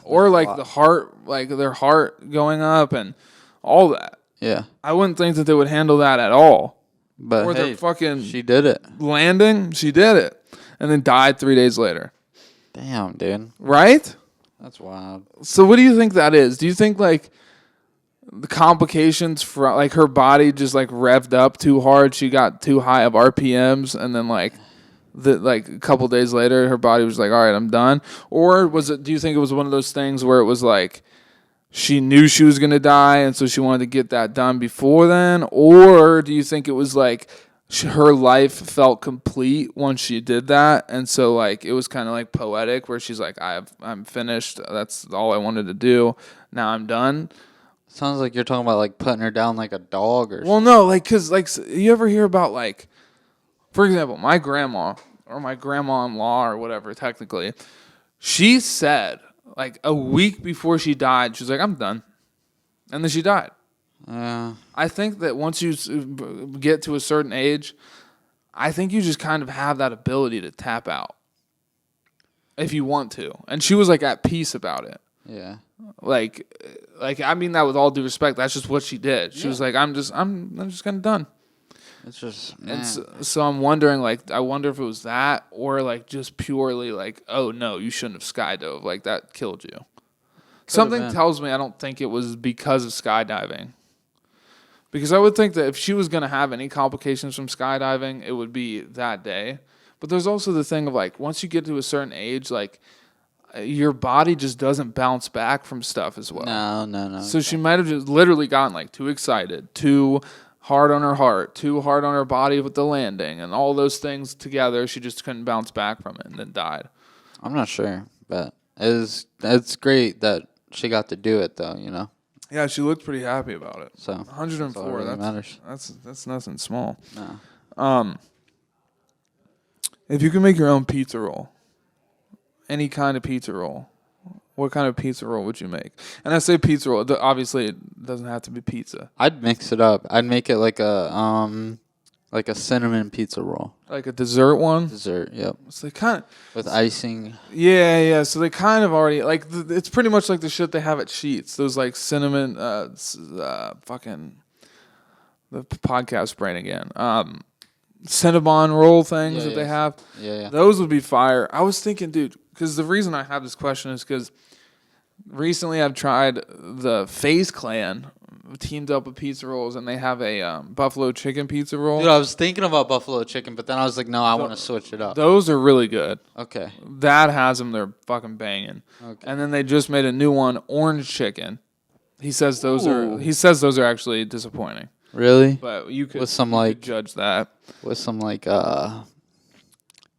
Or like the heart, like their heart going up and all that. Yeah. I wouldn't think that they would handle that at all. But or hey, their fucking she did it. Landing, she did it. And then died 3 days later. Damn, dude. Right? That's wild. So what do you think that is? Do you think like the complications from like her body just like revved up too hard, she got too high of RPMs, and then like a couple days later her body was like, all right, I'm done? Or do you think it was one of those things where it was like she knew she was gonna die and so she wanted to get that done before then? Or do you think it was like her life felt complete once she did that, and so like it was kind of like poetic where she's like, I'm finished, that's all I wanted to do, now I'm done? Sounds like you're talking about like putting her down like a dog or something. Well, no, like, because like you ever hear about like, for example, my grandma or my grandma-in-law or whatever, technically, she said like a week before she died, she was like, I'm done, and then she died. I think that once you get to a certain age, I think you just kind of have that ability to tap out if you want to. And she was like at peace about it. Yeah. Like I mean that with all due respect. That's just what she did. She was like, I'm just kind of done. It's just, man. And so I'm wondering, like, I wonder if it was that or like just purely like, oh no, you shouldn't have skydove. Like that killed you. Something tells me I don't think it was because of skydiving. Because I would think that if she was going to have any complications from skydiving, it would be that day. But there's also the thing of like, once you get to a certain age, like your body just doesn't bounce back from stuff as well. No. So she might have just literally gotten like too excited, too hard on her heart, too hard on her body with the landing, and all those things together, she just couldn't bounce back from it and then died. I'm not sure, but it's great that she got to do it though, you know. Yeah, she looked pretty happy about it. So 104, really matters. That's nothing small. No. If you could make your own pizza roll, any kind of pizza roll, what kind of pizza roll would you make? And I say pizza roll, obviously it doesn't have to be pizza. I'd mix it up. I'd make it like a cinnamon pizza roll. Like a dessert one? Dessert, yep. So they kind of with icing. Yeah. So they kind of already like it's pretty much like the shit they have at Sheetz. Those like cinnamon, fucking the podcast brain again. Cinnabon roll things that they have. Yeah. Those would be fire. I was thinking, dude, because the reason I have this question is because Recently, I've tried the FaZe Clan teamed up with pizza rolls, and they have a buffalo chicken pizza roll. Dude, I was thinking about buffalo chicken, but then I was like, no, I want to switch it up. Those are really good. Okay. That has them. They're fucking banging. Okay. And then they just made a new one, orange chicken. He says those are actually disappointing. Really? But you could With some you like could judge that. with some like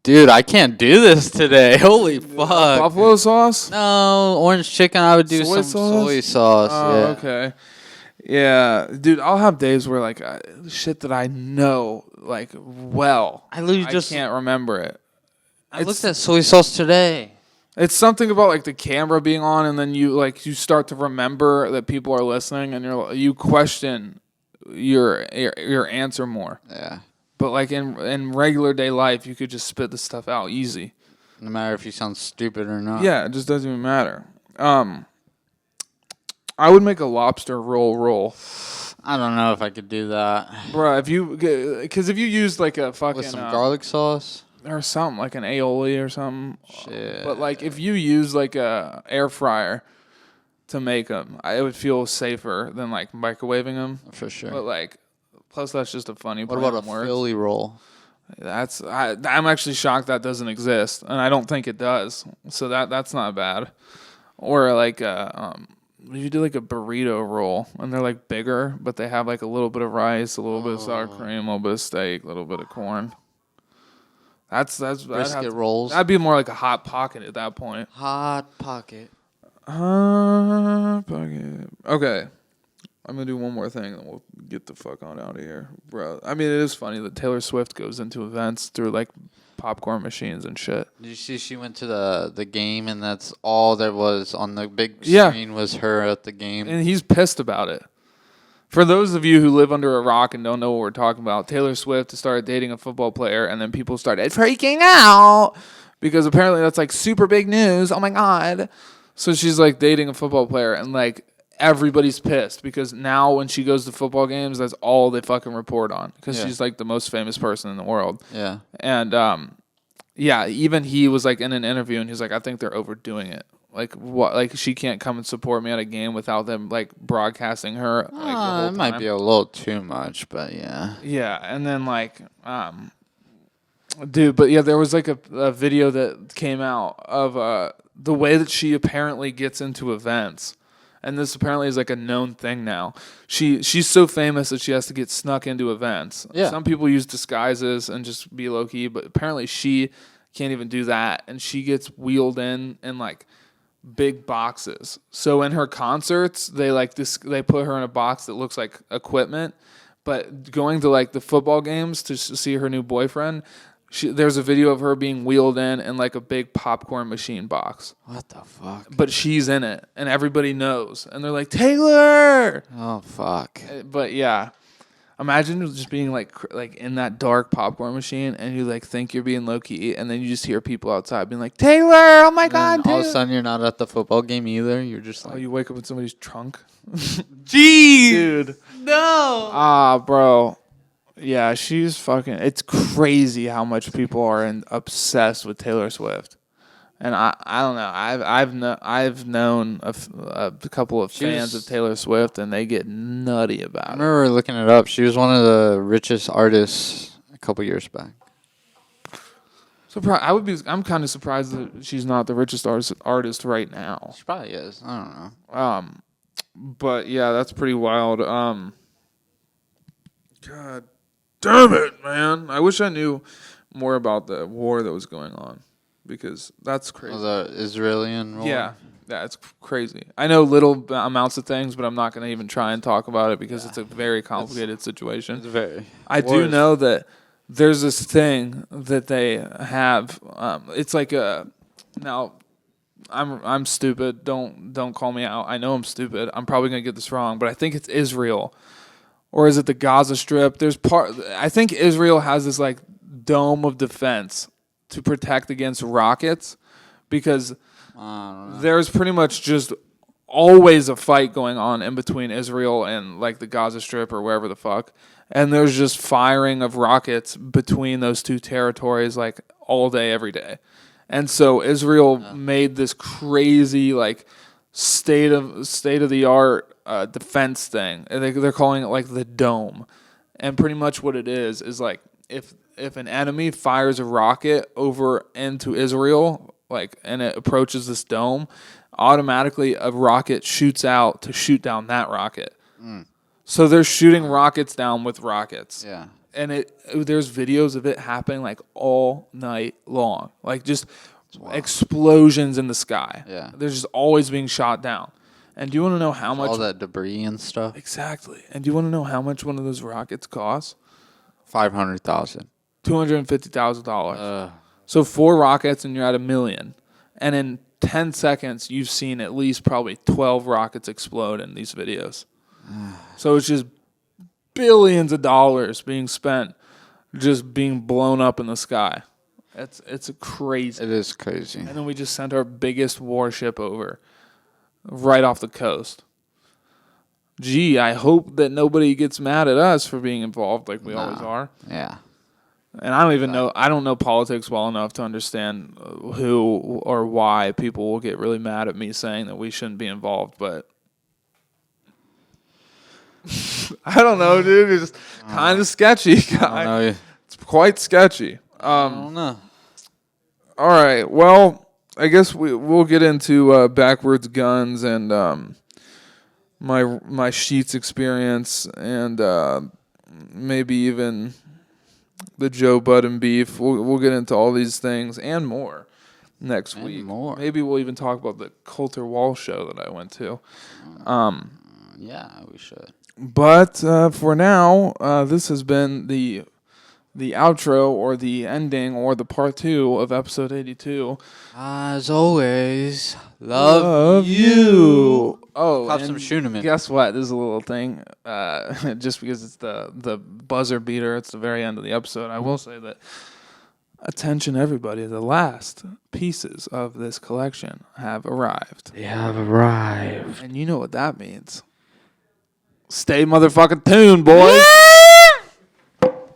dude, I can't do this today. Holy fuck. Buffalo sauce? No, orange chicken. I would do Soy some sauce? soy sauce. Oh, yeah. okay. Yeah, dude, I'll have days where like shit that I know like well. I literally just can't remember it. I looked at soy sauce today. It's something about like the camera being on, and then you start to remember that people are listening, and you question your answer more. Yeah. But like in regular day life, you could just spit the stuff out easy. No matter if you sound stupid or not. Yeah, it just doesn't even matter. I would make a lobster roll. I don't know if I could do that. Bro, if you use like a fucking With some garlic sauce or something like an aioli or something. Shit. But like if you use like a air fryer to make them, it would feel safer than like microwaving them. For sure. But like, plus that's just a funny. What about a Philly roll? I'm actually shocked that doesn't exist, and I don't think it does. So that's not bad. Or like you do like a burrito roll, and they're like bigger, but they have like a little bit of rice, a little bit of sour cream, a little bit of steak, a little bit of corn. Brisket rolls. That'd be more like a hot pocket at that point. Hot pocket. Hot pocket. Okay. I'm going to do one more thing, and then we'll get the fuck on out of here. Bro, I mean, it is funny that Taylor Swift goes into events through, like, popcorn machines and shit. Did you see she went to the game, and that's all there was on the big screen was her at the game? And he's pissed about it. For those of you who live under a rock and don't know what we're talking about, Taylor Swift started dating a football player, and then people started freaking out because apparently that's, like, super big news. Oh, my God. So she's, like, dating a football player, and, like, everybody's pissed because now when she goes to football games, that's all they fucking report on because she's like the most famous person in the world. Yeah. And even he was like in an interview and he's like, I think they're overdoing it. Like what? Like she can't come and support me at a game without them like broadcasting her. Like, the whole it might be a little too much, but yeah. Yeah, and then like, dude, but yeah, there was like a video that came out of the way that she apparently gets into events. And this apparently is like a known thing now. She's so famous that she has to get snuck into events. Yeah. Some people use disguises and just be low key, but apparently she can't even do that. And she gets wheeled in like big boxes. So in her concerts, they put her in a box that looks like equipment. But going to like the football games to see her new boyfriend, there's a video of her being wheeled in like a big popcorn machine box. What the fuck? But she's in it, and everybody knows. And they're like, Taylor! Oh, fuck. But yeah, imagine just being like in that dark popcorn machine, and you like think you're being low-key, and then you just hear people outside being like, Taylor! Oh my God, Taylor! All of a sudden, you're not at the football game either. You're just like... Oh, you wake up in somebody's trunk? Jeez! Dude. No! Bro. Yeah, she's fucking... It's crazy how much people are obsessed with Taylor Swift. And I don't know. I've known a couple of fans of Taylor Swift, and they get nutty about it. I remember looking it up. She was one of the richest artists a couple years back. I'm kind of surprised that she's not the richest artist right now. She probably is. I don't know. But yeah, that's pretty wild. God damn it, man! I wish I knew more about the war that was going on. Because that's crazy. Oh, the Israeli war? Yeah, it's crazy. I know little amounts of things, but I'm not going to even try and talk about it because it's a very complicated situation. It's very. I do know that there's this thing that they have. It's like now, I'm stupid. Don't call me out. I know I'm stupid. I'm probably going to get this wrong, but I think it's Israel, or is it the Gaza Strip? I think Israel has this like dome of defense to protect against rockets because there's pretty much just always a fight going on in between Israel and like the Gaza Strip or wherever the fuck. And there's just firing of rockets between those two territories like all day, every day. And so Israel made this crazy like state of the art defense thing. And they're calling it like the dome. And pretty much what it is like if an enemy fires a rocket over into Israel, like, and it approaches this dome, automatically a rocket shoots out to shoot down that rocket. So they're shooting rockets down with rockets. Yeah. And there's videos of it happening like all night long. Like just explosions in the sky. Yeah. They're just always being shot down. And do you want to know how much? All that debris and stuff. Exactly. And do you want to know how much one of those rockets costs? $500,000. $250,000. So 4 rockets and you're at $1 million. And in 10 seconds, you've seen at least probably 12 rockets explode in these videos. So it's just billions of dollars being spent just being blown up in the sky. It's crazy. It is crazy. And then we just sent our biggest warship over right off the coast. Gee, I hope that nobody gets mad at us for being involved like we always are. Yeah. And I don't even know. I don't know politics well enough to understand who or why people will get really mad at me saying that we shouldn't be involved. But I don't know, dude. It's kind of sketchy. I don't know. It's quite sketchy. I don't know. All right. Well, I guess we'll get into backwards guns and my Sheets experience and maybe even the Joe Budden beef. We'll get into all these things and more next week. Maybe we'll even talk about the Coulter Wall show that I went to. Yeah, we should. But for now, this has been the outro or the ending or the part 2 of episode 82. As always, love you. Oh, Pop some Scheuneman. Guess what? This is a little thing. Just because it's the buzzer beater, it's the very end of the episode. I will say that, attention everybody, the last pieces of this collection have arrived. They have arrived. And you know what that means. Stay motherfucking tuned, boys.